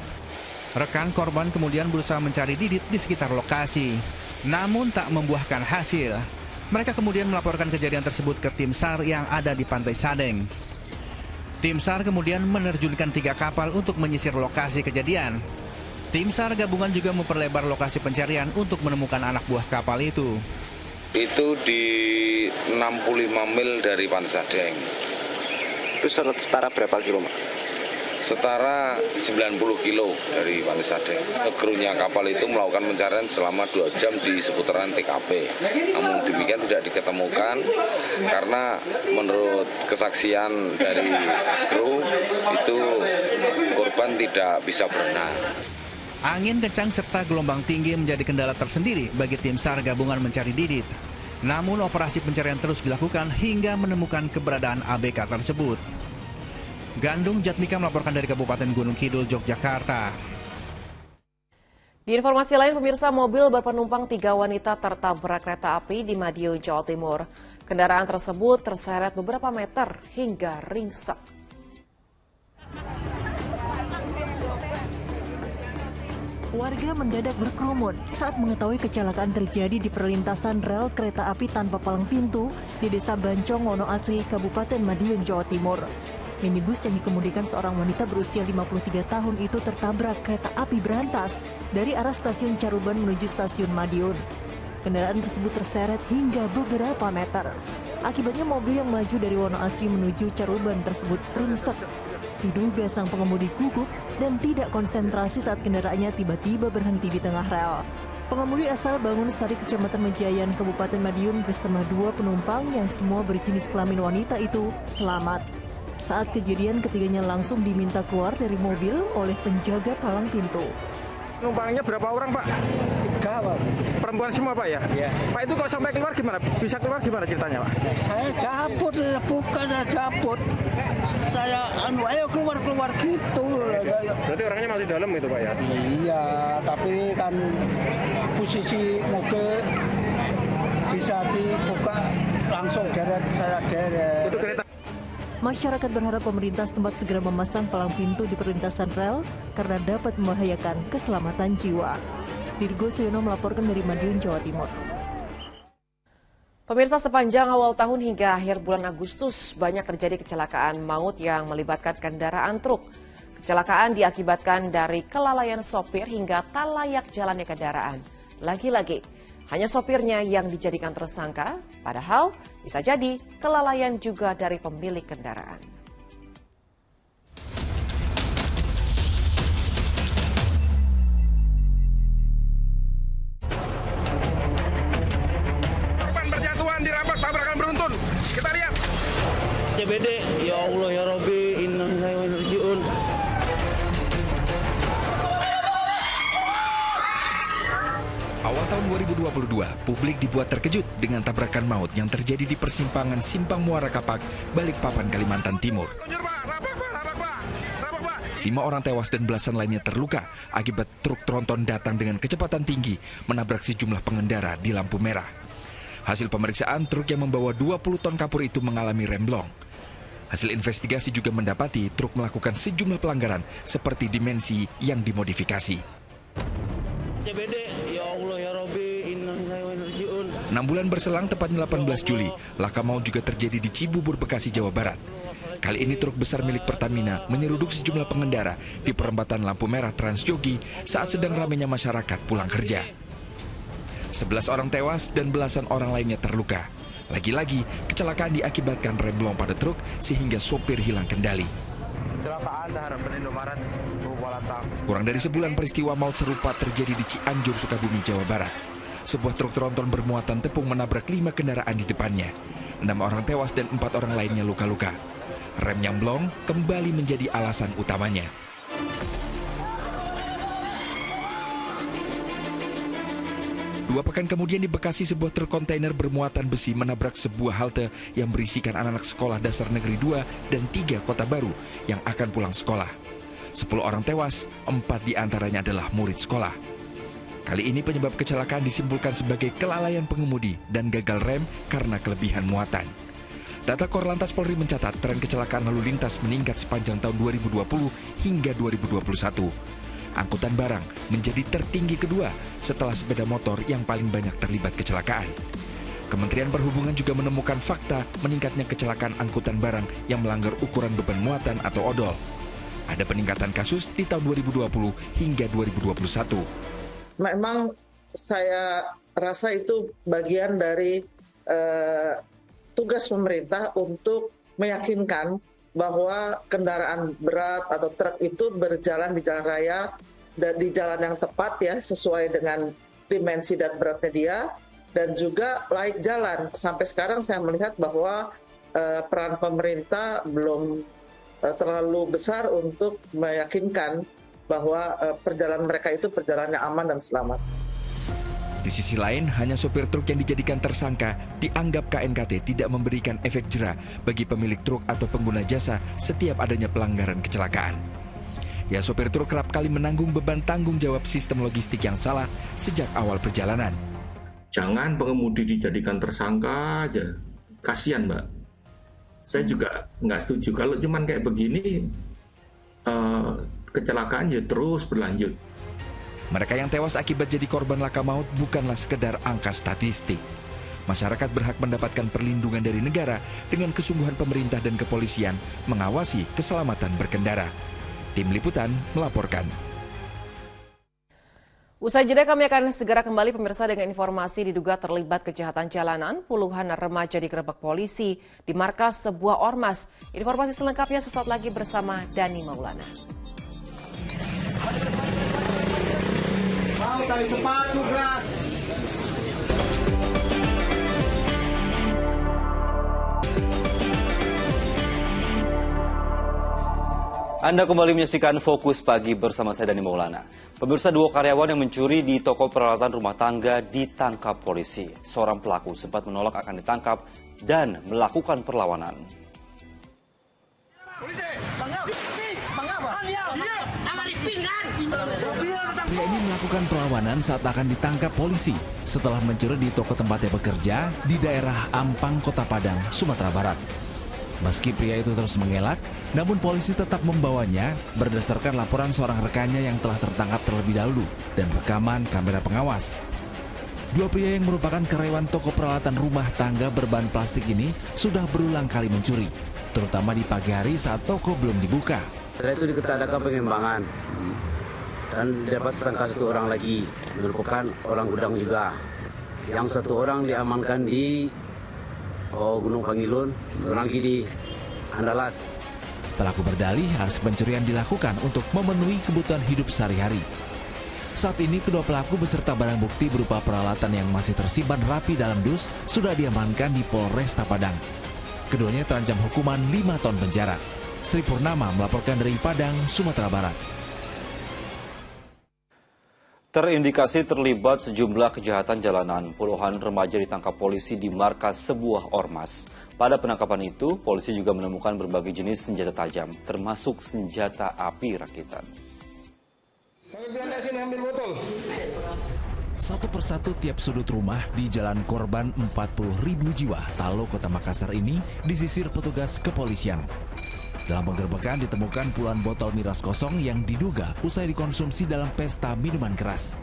Rekan korban kemudian berusaha mencari Didit di sekitar lokasi, namun tak membuahkan hasil. Mereka kemudian melaporkan kejadian tersebut ke tim SAR yang ada di Pantai Sadeng. Tim SAR kemudian menerjunkan 3 kapal untuk menyisir lokasi kejadian. Tim SAR gabungan juga memperlebar lokasi pencarian untuk menemukan anak buah kapal itu. Itu di 65 mil dari Pantai Sadeng. Itu setara berapa kilo, Pak? Setara 90 kilo dari Pantai Sadeng. Krunya kapal itu melakukan pencarian selama 2 jam di seputaran TKP. Namun demikian tidak diketemukan karena menurut kesaksian dari kru itu korban tidak bisa berenang. Angin kencang serta gelombang tinggi menjadi kendala tersendiri bagi tim SAR gabungan mencari Didit. Namun operasi pencarian terus dilakukan hingga menemukan keberadaan ABK tersebut. Gandung Jatmika melaporkan dari Kabupaten Gunung Kidul, Yogyakarta. Di informasi lain, pemirsa, mobil berpenumpang 3 wanita tertabrak kereta api di Madiun, Jawa Timur. Kendaraan tersebut terseret beberapa meter hingga ringsek. Warga mendadak berkerumun saat mengetahui kecelakaan terjadi di perlintasan rel kereta api tanpa palang pintu di Desa Bancong, Wonoasri, Kabupaten Madiun, Jawa Timur. Minibus yang dikemudikan seorang wanita berusia 53 tahun itu tertabrak kereta api berantas dari arah stasiun Caruban menuju stasiun Madiun. Kendaraan tersebut terseret hingga beberapa meter. Akibatnya mobil yang melaju dari Wonoasri menuju Caruban tersebut ringsek. Diduga sang pengemudi gugup dan tidak konsentrasi saat kendaraannya tiba-tiba berhenti di tengah rel. Pengemudi asal Bangun Sari, Kecamatan Mejayan, Kabupaten Madiun bersama 2 penumpang yang semua berjenis kelamin wanita itu selamat. Saat kejadian, ketiganya langsung diminta keluar dari mobil oleh penjaga palang pintu. Penumpangnya berapa orang, Pak? 3, Pak. Perempuan semua, Pak, ya? Iya. Pak, itu kalau sampai keluar gimana? Bisa keluar gimana ceritanya, Pak? Saya cabut, bukan saya cabut. Saya ayo keluar gitu. Berarti orangnya masih dalam itu, Pak, ya? Iya, tapi kan posisi mobil bisa dibuka langsung geret, saya geret. Itu kereta. Masyarakat berharap pemerintah setempat segera memasang palang pintu di perlintasan rel karena dapat membahayakan keselamatan jiwa. Dirgo Suyono melaporkan dari Madiun, Jawa Timur. Pemirsa, sepanjang awal tahun hingga akhir bulan Agustus banyak terjadi kecelakaan maut yang melibatkan kendaraan truk. Kecelakaan diakibatkan dari kelalaian sopir hingga tak layak jalannya kendaraan. Lagi-lagi, hanya sopirnya yang dijadikan tersangka, padahal bisa jadi kelalaian juga dari pemilik kendaraan. Korban berjatuhan di rapat tabrakan beruntun. Kita lihat. CBD, ya Allah ya Rabbi, inna lillahi wa inna ilaihi raji'un. Awal tahun 2022, publik dibuat terkejut dengan tabrakan maut yang terjadi di persimpangan Simpang Muara Kapak, Balikpapan, Kalimantan Timur. 5 orang tewas dan belasan lainnya terluka akibat truk tronton datang dengan kecepatan tinggi menabrak sejumlah pengendara di lampu merah. Hasil pemeriksaan, truk yang membawa 20 ton kapur itu mengalami remblong. Hasil investigasi juga mendapati truk melakukan sejumlah pelanggaran seperti dimensi yang dimodifikasi. CBD, ya Allah ya Rabbi, inna lillahi wa inna ilaihi raji'un. 6 bulan berselang, tepatnya 18 Juli, laka maut juga terjadi di Cibubur, Bekasi, Jawa Barat. Kali ini truk besar milik Pertamina menyeruduk sejumlah pengendara di perempatan lampu merah Transyogi saat sedang ramainya masyarakat pulang kerja. 11 orang tewas dan belasan orang lainnya terluka. Lagi-lagi, kecelakaan diakibatkan rem blong pada truk sehingga sopir hilang kendali. Kecelakaan harapan Indomaret, Walatang. Kurang dari sebulan peristiwa maut serupa terjadi di Cianjur, Sukabumi, Jawa Barat. Sebuah truk tronton bermuatan tepung menabrak 5 kendaraan di depannya. 6 orang tewas dan 4 orang lainnya luka-luka. Rem yang blong kembali menjadi alasan utamanya. Dua pekan kemudian di Bekasi, sebuah truk kontainer bermuatan besi menabrak sebuah halte yang berisikan anak-anak sekolah dasar negeri 2 dan 3 Kota Baru yang akan pulang sekolah. 10 orang tewas, 4 diantaranya adalah murid sekolah. Kali ini penyebab kecelakaan disimpulkan sebagai kelalaian pengemudi dan gagal rem karena kelebihan muatan. Data Korlantas Polri mencatat tren kecelakaan lalu lintas meningkat sepanjang tahun 2020 hingga 2021. Angkutan barang menjadi tertinggi kedua setelah sepeda motor yang paling banyak terlibat kecelakaan. Kementerian Perhubungan juga menemukan fakta meningkatnya kecelakaan angkutan barang yang melanggar ukuran beban muatan atau odol. Ada peningkatan kasus di tahun 2020 hingga 2021. Memang saya rasa itu bagian dari tugas pemerintah untuk meyakinkan bahwa kendaraan berat atau truk itu berjalan di jalan raya dan di jalan yang tepat ya, sesuai dengan dimensi dan beratnya dia, dan juga layak jalan. Sampai sekarang saya melihat bahwa peran pemerintah belum terlalu besar untuk meyakinkan bahwa perjalanan mereka itu perjalanan yang aman dan selamat. Di sisi lain, hanya sopir truk yang dijadikan tersangka dianggap KNKT tidak memberikan efek jera bagi pemilik truk atau pengguna jasa setiap adanya pelanggaran kecelakaan. Ya, sopir truk kerap kali menanggung beban tanggung jawab sistem logistik yang salah sejak awal perjalanan. Jangan pengemudi dijadikan tersangka aja. Kasian, Mbak. Saya juga nggak setuju. Kalau cuman kayak begini, kecelakaan ya terus berlanjut. Mereka yang tewas akibat jadi korban laka maut bukanlah sekedar angka statistik. Masyarakat berhak mendapatkan perlindungan dari negara dengan kesungguhan pemerintah dan kepolisian mengawasi keselamatan berkendara. Tim Liputan melaporkan. Usai jeda kami akan segera kembali pemirsa dengan informasi diduga terlibat kejahatan jalanan. Puluhan remaja digerebek polisi di markas sebuah ormas. Informasi selengkapnya sesaat lagi bersama Dani Maulana. Mau tali sepatu, Bras. Anda kembali menyaksikan Fokus Pagi bersama saya Dani Maulana. Pemirsa, 2 karyawan yang mencuri di toko peralatan rumah tangga ditangkap polisi. Seorang pelaku sempat menolak akan ditangkap dan melakukan perlawanan. Pria ini melakukan perlawanan saat akan ditangkap polisi setelah mencuri di toko tempatnya bekerja di daerah Ampang, Kota Padang, Sumatera Barat. Meski pria itu terus mengelak, namun polisi tetap membawanya berdasarkan laporan seorang rekannya yang telah tertangkap terlebih dahulu dan rekaman kamera pengawas. 2 pria yang merupakan karyawan toko peralatan rumah tangga berbahan plastik ini sudah berulang kali mencuri, terutama di pagi hari saat toko belum dibuka. Setelah itu diketadakan pengembangan dan dapat tersangka 1 orang lagi, merupakan orang gudang juga. Yang 1 orang diamankan di Gunung Pangilun, lagi di Andalas. Pelaku berdalih aksi pencurian dilakukan untuk memenuhi kebutuhan hidup sehari-hari. Saat ini kedua pelaku beserta barang bukti berupa peralatan yang masih tersimpan rapi dalam dus sudah diamankan di Polresta Padang. Keduanya terancam hukuman 5 tahun penjara. Sri Purnama melaporkan dari Padang, Sumatera Barat. Terindikasi terlibat sejumlah kejahatan jalanan. Puluhan remaja ditangkap polisi di markas sebuah ormas. Pada penangkapan itu, polisi juga menemukan berbagai jenis senjata tajam, termasuk senjata api rakitan. Satu persatu tiap sudut rumah di Jalan Korban 40.000 jiwa, Talo, Kota Makassar ini disisir petugas kepolisian. Dalam penggerbekan ditemukan puluhan botol miras kosong yang diduga usai dikonsumsi dalam pesta minuman keras.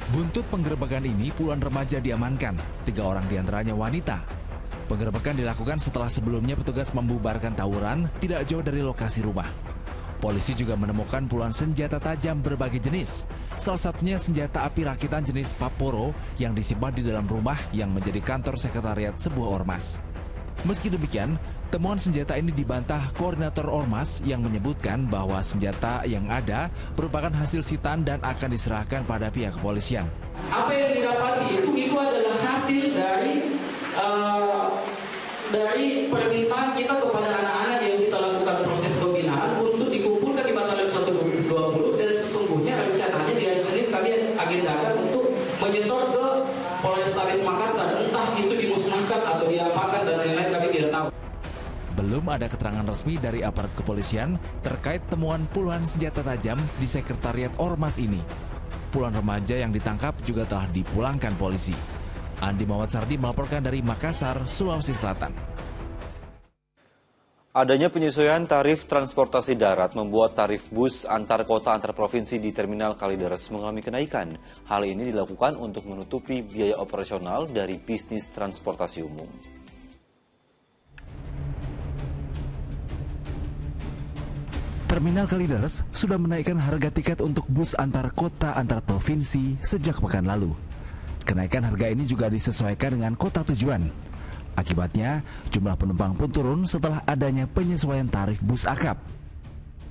Buntut penggerbekan ini puluhan remaja diamankan, 3 orang diantaranya wanita. Penggerbekan dilakukan setelah sebelumnya petugas membubarkan tawuran tidak jauh dari lokasi rumah. Polisi juga menemukan puluhan senjata tajam berbagai jenis. Salah satunya senjata api rakitan jenis Paporo yang disimpan di dalam rumah yang menjadi kantor sekretariat sebuah ormas. Meski demikian, temuan senjata ini dibantah koordinator ormas yang menyebutkan bahwa senjata yang ada merupakan hasil sitaan dan akan diserahkan pada pihak kepolisian. Apa yang didapati itu adalah hasil dari permintaan kita kepada anak-anak yang kita lakukan proses pembinaan untuk dikumpulkan di Batalion 120, dan sesungguhnya rencananya di hari Senin kami agendakan untuk menyetor ke Polrestabes Makassar, entah itu dimusnahkan atau diapakan dan lain-lain, kami tidak tahu. Belum ada keterangan resmi dari aparat kepolisian terkait temuan puluhan senjata tajam di sekretariat ormas ini. Puluhan remaja yang ditangkap juga telah dipulangkan polisi. Andi Muhammad Sardi melaporkan dari Makassar, Sulawesi Selatan. Adanya penyesuaian tarif transportasi darat membuat tarif bus antar kota antar provinsi di Terminal Kalideres mengalami kenaikan. Hal ini dilakukan untuk menutupi biaya operasional dari bisnis transportasi umum. Terminal Kalideres sudah menaikkan harga tiket untuk bus antar kota antar provinsi sejak pekan lalu. Kenaikan harga ini juga disesuaikan dengan kota tujuan. Akibatnya, jumlah penumpang pun turun setelah adanya penyesuaian tarif bus akap.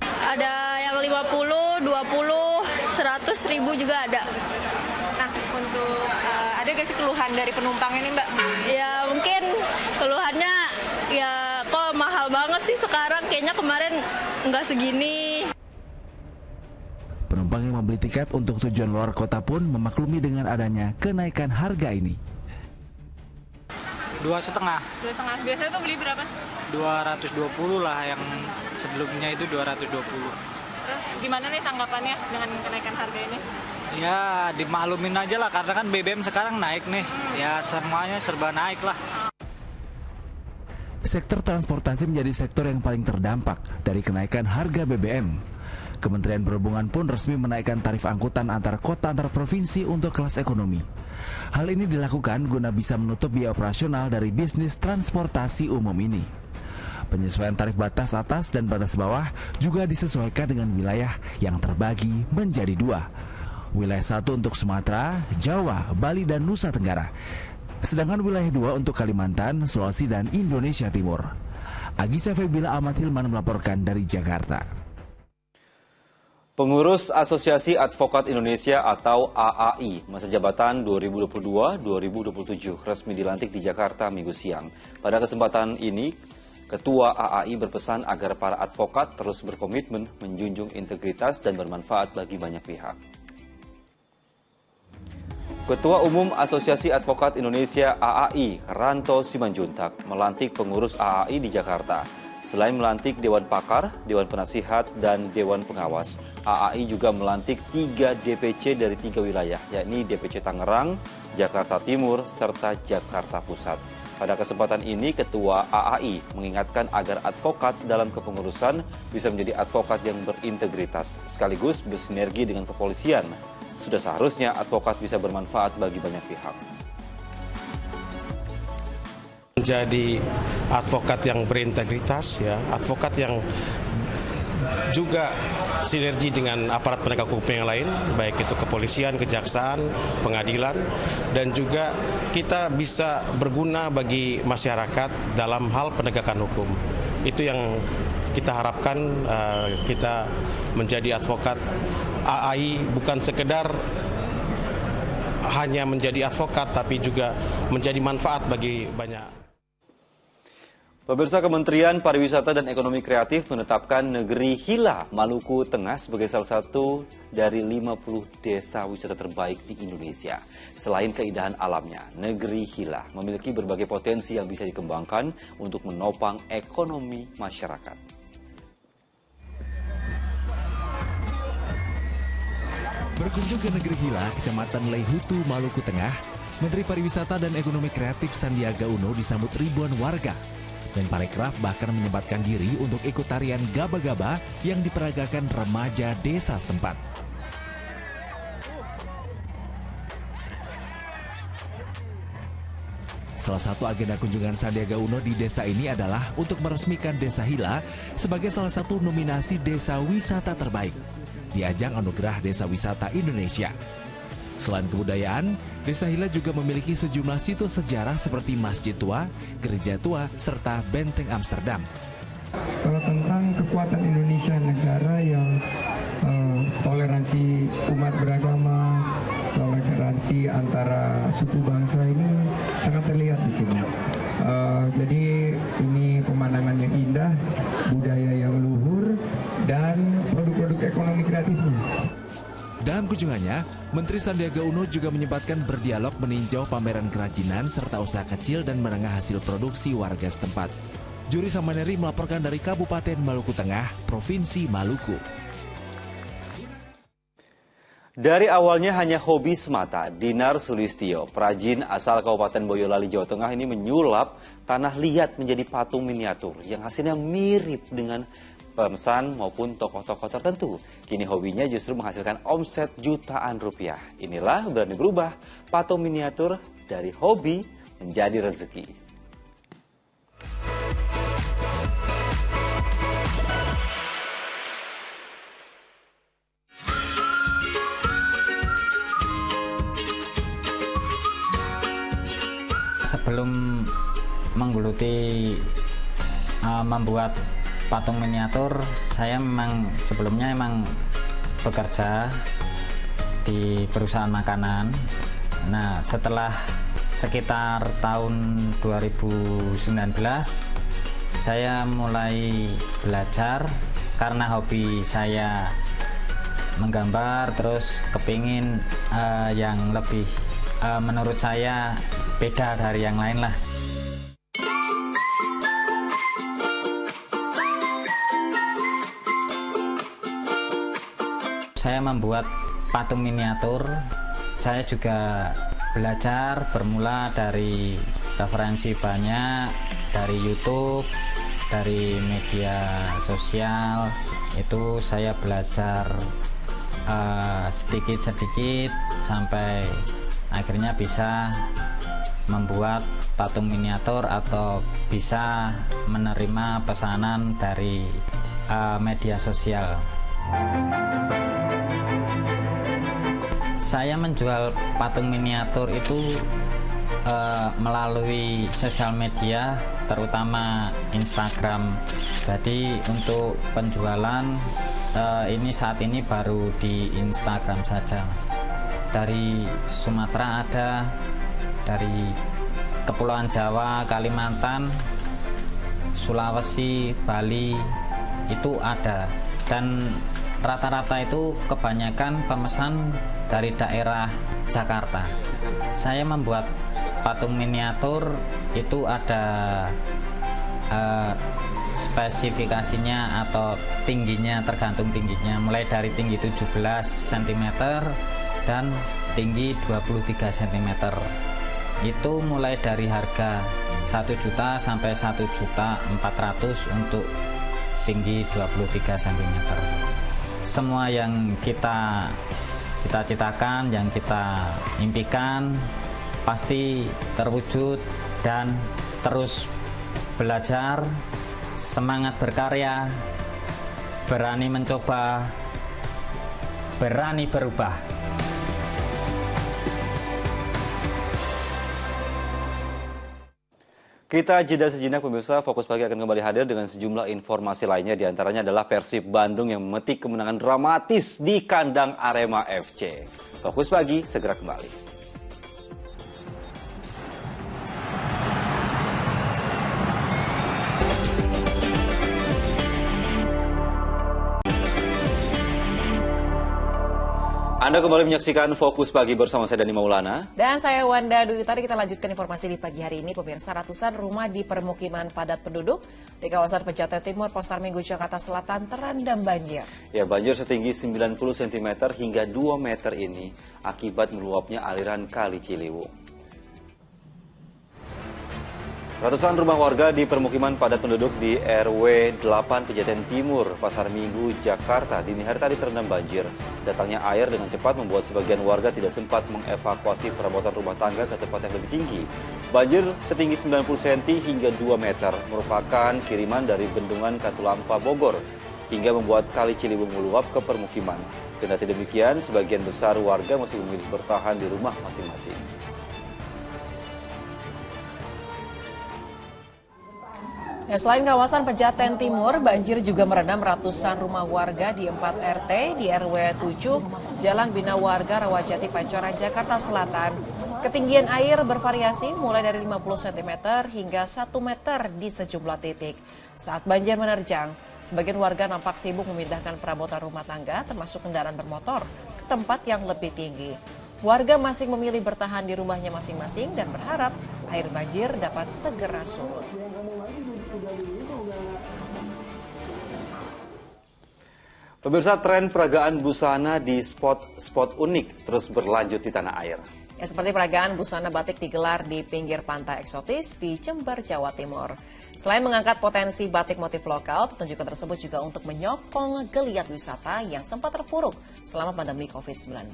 Ada yang 50, 20, 100 ribu juga ada. Nah, untuk ada gak sih keluhan dari penumpang ini, Mbak? Ya mungkin keluhannya ya kok mahal banget sih sekarang, kayaknya kemarin nggak segini. Penumpang yang membeli tiket untuk tujuan luar kota pun memaklumi dengan adanya kenaikan harga ini. 2,5. 2,5. Biasanya tuh beli berapa? 220 lah, yang sebelumnya itu 220. Terus gimana nih tanggapannya dengan kenaikan harga ini? Ya dimaklumin aja lah, karena kan BBM sekarang naik nih. Ya semuanya serba naik lah. Sektor transportasi menjadi sektor yang paling terdampak dari kenaikan harga BBM. Kementerian Perhubungan pun resmi menaikkan tarif angkutan antar kota antar provinsi untuk kelas ekonomi. Hal ini dilakukan guna bisa menutup biaya operasional dari bisnis transportasi umum ini. Penyesuaian tarif batas atas dan batas bawah juga disesuaikan dengan wilayah yang terbagi menjadi dua. Wilayah 1 untuk Sumatera, Jawa, Bali, dan Nusa Tenggara. Sedangkan wilayah 2 untuk Kalimantan, Sulawesi, dan Indonesia Timur. Agisa Febila Ahmad Hilman melaporkan dari Jakarta. Pengurus Asosiasi Advokat Indonesia atau AAI masa jabatan 2022-2027 resmi dilantik di Jakarta Minggu siang. Pada kesempatan ini, Ketua AAI berpesan agar para advokat terus berkomitmen menjunjung integritas dan bermanfaat bagi banyak pihak. Ketua Umum Asosiasi Advokat Indonesia AAI, Ranto Simanjuntak, melantik pengurus AAI di Jakarta. Selain melantik Dewan Pakar, Dewan Penasihat, dan Dewan Pengawas, AAI juga melantik 3 DPC dari 3 wilayah, yakni DPC Tangerang, Jakarta Timur, serta Jakarta Pusat. Pada kesempatan ini, Ketua AAI mengingatkan agar advokat dalam kepengurusan bisa menjadi advokat yang berintegritas, sekaligus bersinergi dengan kepolisian. Sudah seharusnya advokat bisa bermanfaat bagi banyak pihak. Menjadi advokat yang berintegritas, ya, advokat yang juga sinergi dengan aparat penegak hukum yang lain, baik itu kepolisian, kejaksaan, pengadilan, dan juga kita bisa berguna bagi masyarakat dalam hal penegakan hukum. Itu yang kita harapkan, kita menjadi advokat AAI bukan sekedar hanya menjadi advokat, tapi juga menjadi manfaat bagi banyak. Pemirsa, Kementerian Pariwisata dan Ekonomi Kreatif menetapkan negeri Hila, Maluku Tengah sebagai salah satu dari 50 desa wisata terbaik di Indonesia. Selain keindahan alamnya, negeri Hila memiliki berbagai potensi yang bisa dikembangkan untuk menopang ekonomi masyarakat. Berkunjung ke negeri Hila, Kecamatan Leihutu, Maluku Tengah, Menteri Pariwisata dan Ekonomi Kreatif Sandiaga Uno disambut ribuan warga. Menparekraf bahkan menyempatkan diri untuk ikut tarian gaba-gaba yang diperagakan remaja desa setempat. Salah satu agenda kunjungan Sandiaga Uno di desa ini adalah untuk meresmikan Desa Hila sebagai salah satu nominasi desa wisata terbaik di ajang Anugerah Desa Wisata Indonesia. Selain kebudayaan, Desa Hila juga memiliki sejumlah situs sejarah seperti Masjid Tua, Gereja Tua, serta Benteng Amsterdam. Kalau tentang kekuatan Indonesia, negara yang toleransi umat beragama, toleransi antara suku bangsa ini sangat terlihat di sini. Jadi ini pemandangan yang indah, budaya yang luhur, dan produk-produk ekonomi kreatifnya. Dalam kunjungannya, Menteri Sandiaga Uno juga menyempatkan berdialog meninjau pameran kerajinan serta usaha kecil dan menengah hasil produksi warga setempat. Juri Samaneri melaporkan dari Kabupaten Maluku Tengah, Provinsi Maluku. Dari awalnya hanya hobi semata, Dinar Sulistyo, perajin asal Kabupaten Boyolali, Jawa Tengah ini menyulap tanah liat menjadi patung miniatur yang hasilnya mirip dengan pemesan maupun tokoh-tokoh tertentu. Kini hobinya justru menghasilkan omset jutaan rupiah. Inilah berani berubah patung miniatur dari hobi menjadi rezeki. Sebelum menggeluti membuat patung miniatur, saya sebelumnya bekerja di perusahaan makanan. Nah, setelah sekitar tahun 2019 saya mulai belajar karena hobi saya menggambar, terus kepingin yang lebih menurut saya beda dari yang lain lah. Saya membuat patung miniatur. Saya juga belajar bermula dari referensi banyak, dari YouTube, dari media sosial. Itu saya belajar sedikit-sedikit sampai akhirnya bisa membuat patung miniatur atau bisa menerima pesanan dari media sosial. Saya menjual patung miniatur itu melalui sosial media, terutama Instagram. Jadi untuk penjualan ini saat ini baru di Instagram saja, Mas. Dari Sumatera ada, dari Kepulauan Jawa, Kalimantan, Sulawesi, Bali itu ada. Dan rata-rata itu kebanyakan pemesan dari daerah Jakarta. Saya membuat patung miniatur itu ada spesifikasinya atau tingginya, tergantung tingginya, mulai dari tinggi 17 cm dan tinggi 23 cm. Itu mulai dari harga 1 juta sampai 1.400.000 untuk tinggi 23 cm. Semua yang kita cita-citakan, yang kita impikan pasti terwujud, dan terus belajar, semangat berkarya, berani mencoba, berani berubah. Kita jeda sejenak pemirsa, Fokus Pagi akan kembali hadir dengan sejumlah informasi lainnya. Di antaranya adalah Persib Bandung yang memetik kemenangan dramatis di kandang Arema FC. Fokus Pagi segera kembali. Anda kembali menyaksikan Fokus Pagi bersama saya Dani Maulana. Dan saya Wanda Dwi Utari. Kita lanjutkan informasi di pagi hari ini. Pemirsa, ratusan rumah di permukiman padat penduduk di kawasan Pejaten Timur, Pasar Minggu, Jakarta Selatan terendam banjir. Ya, banjir setinggi 90 cm hingga 2 meter ini akibat meluapnya aliran Kali Ciliwung. Ratusan rumah warga di permukiman padat penduduk di RW 8 Pejaten Timur, Pasar Minggu, Jakarta dini hari tadi terendam banjir. Datangnya air dengan cepat membuat sebagian warga tidak sempat mengevakuasi perabotan rumah tangga ke tempat yang lebih tinggi. Banjir setinggi 90 cm hingga 2 meter merupakan kiriman dari Bendungan Katulampa, Bogor, hingga membuat Kali Ciliwung meluap ke permukiman. Kendati demikian, sebagian besar warga masih memilih bertahan di rumah masing-masing. Selain kawasan Pejaten Timur, banjir juga merendam ratusan rumah warga di 4 RT di RW 7, Jalan Bina Warga, Rawajati, Pancoran, Jakarta Selatan. Ketinggian air bervariasi mulai dari 50 cm hingga 1 meter di sejumlah titik. Saat banjir menerjang, sebagian warga nampak sibuk memindahkan perabotan rumah tangga termasuk kendaraan bermotor ke tempat yang lebih tinggi. Warga masih memilih bertahan di rumahnya masing-masing dan berharap air banjir dapat segera surut. Pemirsa, tren peragaan busana di spot unik terus berlanjut di tanah air. Ya, seperti peragaan busana batik digelar di pinggir pantai eksotis di Jember, Jawa Timur. Selain mengangkat potensi batik motif lokal, pertunjukan tersebut juga untuk menyokong geliat wisata yang sempat terpuruk selama pandemi COVID-19.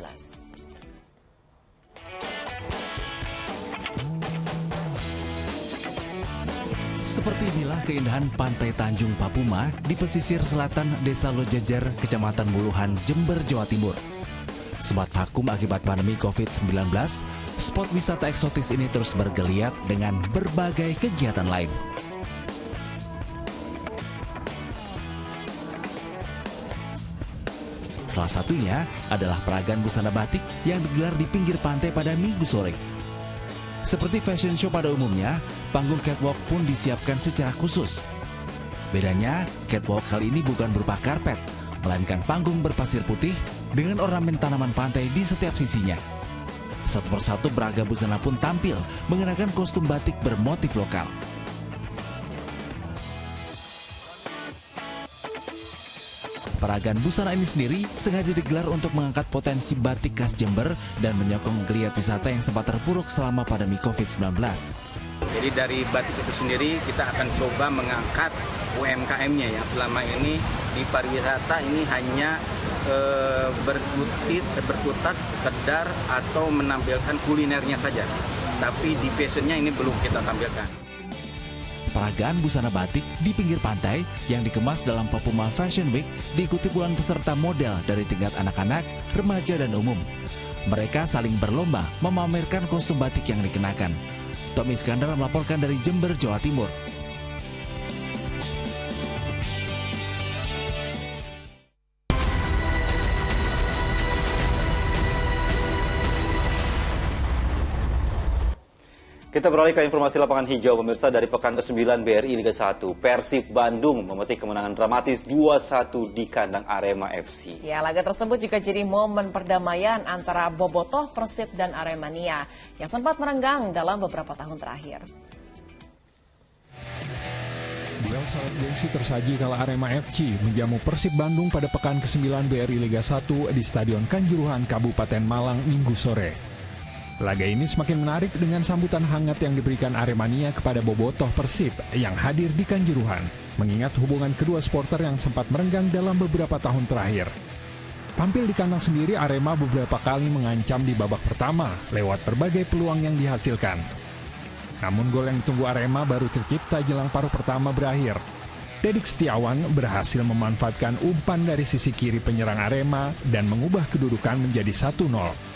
Seperti inilah keindahan Pantai Tanjung Papuma di pesisir selatan Desa Lojejer, Kecamatan Muluhan, Jember, Jawa Timur. Sempat vakum akibat pandemi COVID-19, spot wisata eksotis ini terus bergeliat dengan berbagai kegiatan lain. Salah satunya adalah peragaan busana batik yang digelar di pinggir pantai pada Minggu sore. Seperti fashion show pada umumnya, panggung catwalk pun disiapkan secara khusus. Bedanya, catwalk kali ini bukan berupa karpet, melainkan panggung berpasir putih dengan ornamen tanaman pantai di setiap sisinya. Satu persatu beragam busana pun tampil mengenakan kostum batik bermotif lokal. Peragaan busana ini sendiri sengaja digelar untuk mengangkat potensi batik khas Jember dan menyokong geliat wisata yang sempat terpuruk selama pandemi COVID-19. Jadi dari batik itu sendiri kita akan coba mengangkat UMKM-nya yang selama ini di pariwisata ini hanya berkutat sekedar atau menampilkan kulinernya saja. Tapi di fashionnya ini belum kita tampilkan. Peragaan busana batik di pinggir pantai yang dikemas dalam Papuma Fashion Week diikuti puluhan peserta model dari tingkat anak-anak, remaja, dan umum. Mereka saling berlomba memamerkan kostum batik yang dikenakan. Tommy Iskandar melaporkan dari Jember, Jawa Timur. Kita beralih ke informasi lapangan hijau, pemirsa. Dari pekan ke-9 BRI Liga 1, Persib Bandung memetik kemenangan dramatis 2-1 di kandang Arema FC. Ya, laga tersebut juga jadi momen perdamaian antara Bobotoh, Persib, dan Aremania yang sempat merenggang dalam beberapa tahun terakhir. Duel syarat gengsi tersaji kala Arema FC menjamu Persib Bandung pada pekan ke-9 BRI Liga 1 di Stadion Kanjuruhan, Kabupaten Malang, Minggu sore. Laga ini semakin menarik dengan sambutan hangat yang diberikan Aremania kepada Bobotoh Persib yang hadir di Kanjuruhan, mengingat hubungan kedua supporter yang sempat merenggang dalam beberapa tahun terakhir. Tampil di kandang sendiri, Arema beberapa kali mengancam di babak pertama lewat berbagai peluang yang dihasilkan. Namun gol yang ditunggu Arema baru tercipta jelang paruh pertama berakhir. Dedik Setiawan berhasil memanfaatkan umpan dari sisi kiri penyerang Arema dan mengubah kedudukan menjadi 1-0.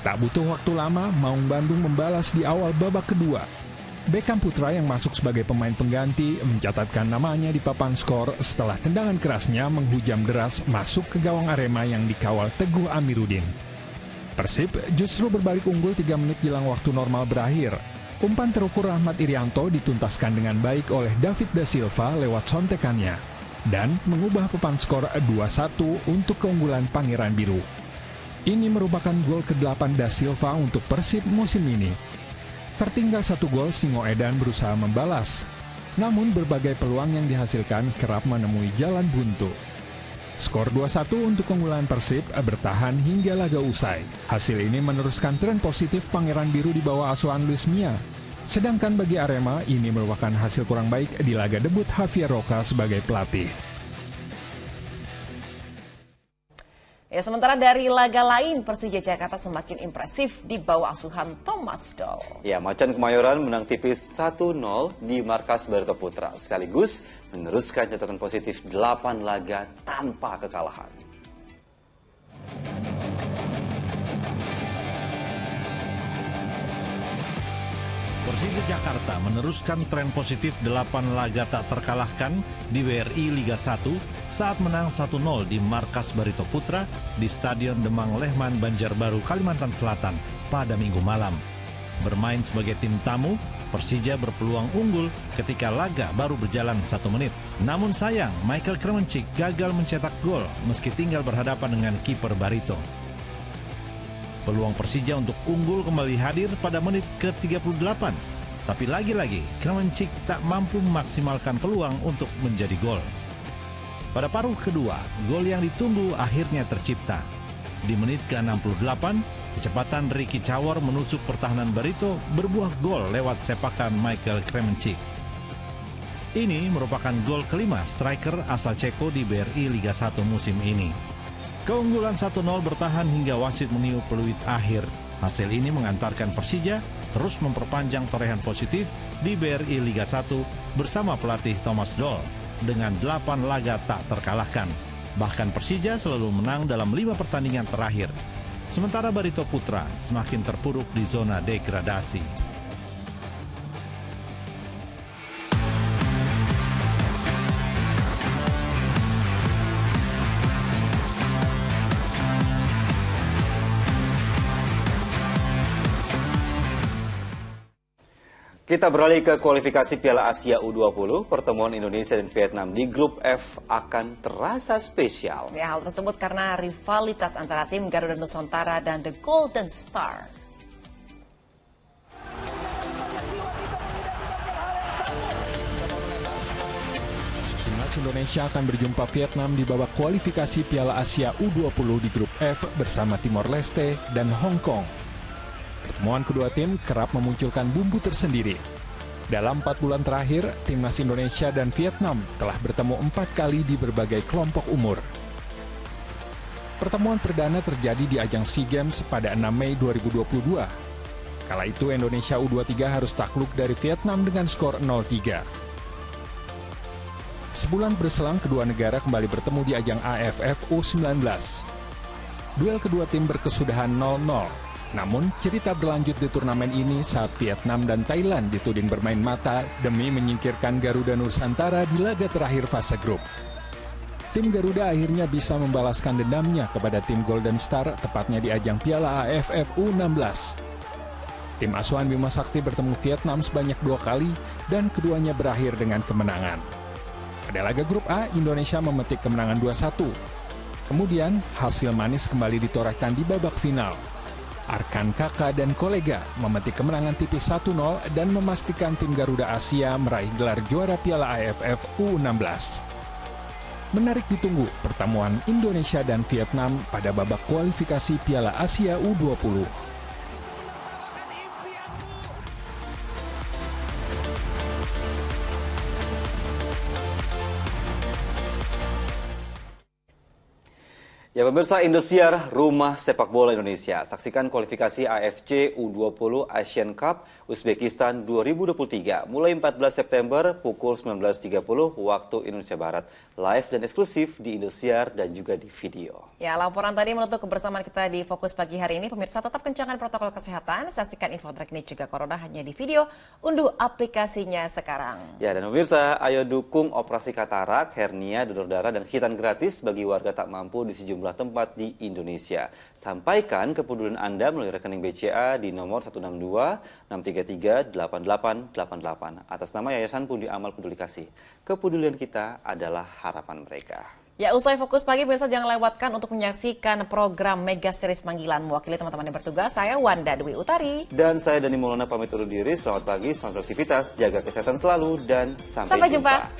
Tak butuh waktu lama, Maung Bandung membalas di awal babak kedua. Beckham Putra yang masuk sebagai pemain pengganti mencatatkan namanya di papan skor setelah tendangan kerasnya menghujam deras masuk ke gawang Arema yang dikawal Teguh Amiruddin. Persib justru berbalik unggul 3 menit jelang waktu normal berakhir. Umpan terukur Rahmat Irianto dituntaskan dengan baik oleh David Da Silva lewat sontekannya dan mengubah papan skor 2-1 untuk keunggulan Pangeran Biru. Ini merupakan gol ke-8 Da Silva untuk Persib musim ini. Tertinggal 1 gol, Singo Edan berusaha membalas. Namun berbagai peluang yang dihasilkan kerap menemui jalan buntu. Skor 2-1 untuk keunggulan Persib bertahan hingga laga usai. Hasil ini meneruskan tren positif Pangeran Biru di bawah asuhan Luis Mia. Sedangkan bagi Arema, ini merupakan hasil kurang baik di laga debut Javier Roca sebagai pelatih. Ya, sementara dari laga lain, Persija Jakarta semakin impresif di bawah asuhan Thomas Doll. Ya, Macan Kemayoran menang tipis 1-0 di markas Barito Putra, sekaligus meneruskan catatan positif 8 laga tanpa kekalahan. Persija Jakarta meneruskan tren positif 8 laga tak terkalahkan di BRI Liga 1 saat menang 1-0 di markas Barito Putra di Stadion Demang Lehman, Banjarbaru, Kalimantan Selatan pada Minggu malam. Bermain sebagai tim tamu, Persija berpeluang unggul ketika laga baru berjalan 1 menit. Namun sayang, Michael Kremencik gagal mencetak gol meski tinggal berhadapan dengan kiper Barito. Peluang Persija untuk unggul kembali hadir pada menit ke-38. Tapi lagi-lagi, Kremencik tak mampu memaksimalkan peluang untuk menjadi gol. Pada paruh kedua, gol yang ditunggu akhirnya tercipta. Di menit ke-68, kecepatan Ricky Cawor menusuk pertahanan Barito berbuah gol lewat sepakan Michael Kremencik. Ini merupakan gol kelima striker asal Ceko di BRI Liga 1 musim ini. Keunggulan 1-0 bertahan hingga wasit meniup peluit akhir. Hasil ini mengantarkan Persija terus memperpanjang torehan positif di BRI Liga 1 bersama pelatih Thomas Doll dengan 8 laga tak terkalahkan. Bahkan Persija selalu menang dalam 5 pertandingan terakhir. Sementara Barito Putra semakin terpuruk di zona degradasi. Kita beralih ke kualifikasi Piala Asia U20. Pertemuan Indonesia dan Vietnam di grup F akan terasa spesial. Ya, hal tersebut karena rivalitas antara tim Garuda Nusantara dan The Golden Star. Timnas Indonesia akan berjumpa Vietnam di babak kualifikasi Piala Asia U20 di grup F bersama Timor Leste dan Hong Kong. Pertemuan kedua tim kerap memunculkan bumbu tersendiri. Dalam 4 bulan terakhir, Timnas Indonesia dan Vietnam telah bertemu 4 kali di berbagai kelompok umur. Pertemuan perdana terjadi di ajang SEA Games pada 6 Mei 2022. Kala itu Indonesia U23 harus takluk dari Vietnam dengan skor 0-3. Sebulan berselang, kedua negara kembali bertemu di ajang AFF U19. Duel kedua tim berkesudahan 0-0. Namun, cerita berlanjut di turnamen ini saat Vietnam dan Thailand dituding bermain mata demi menyingkirkan Garuda Nusantara di laga terakhir fase grup. Tim Garuda akhirnya bisa membalaskan dendamnya kepada tim Golden Star, tepatnya di ajang Piala AFF U16. Tim asuhan Bima Sakti bertemu Vietnam sebanyak 2 kali dan keduanya berakhir dengan kemenangan. Pada laga grup A, Indonesia memetik kemenangan 2-1. Kemudian, hasil manis kembali ditorehkan di babak final. Arkan Kakak dan kolega memetik kemenangan tipis 1-0 dan memastikan tim Garuda Asia meraih gelar juara Piala AFF U16. Menarik ditunggu pertemuan Indonesia dan Vietnam pada babak kualifikasi Piala Asia U20. Ya pemirsa, Indosiar, rumah sepak bola Indonesia. Saksikan kualifikasi AFC U20 Asian Cup Uzbekistan 2023 mulai 14 September pukul 19.30 waktu Indonesia Barat. Live dan eksklusif di Indosiar dan juga di video. Ya, laporan tadi menutup kebersamaan kita di Fokus Pagi hari ini. Pemirsa, tetap kencangkan protokol kesehatan. Saksikan info terkini juga corona hanya di video. Unduh aplikasinya sekarang. Ya, dan pemirsa, ayo dukung operasi katarak, hernia, donor darah, dan khitan gratis bagi warga tak mampu di sejumlah tempat di Indonesia. Sampaikan kepedulian Anda melalui rekening BCA di nomor 162-633-8888 atas nama Yayasan Pundi Amal Peduli Kasih. Kepedulian kita adalah harapan mereka. Ya, usai Fokus Pagi, pemirsa jangan lewatkan untuk menyaksikan program Mega Series Panggilan. Mewakili teman-teman yang bertugas, saya Wanda Dwi Utari. Dan saya Dani Maulana pamit undur diri. Selamat pagi, selamat beraktivitas, jaga kesehatan selalu, dan sampai jumpa.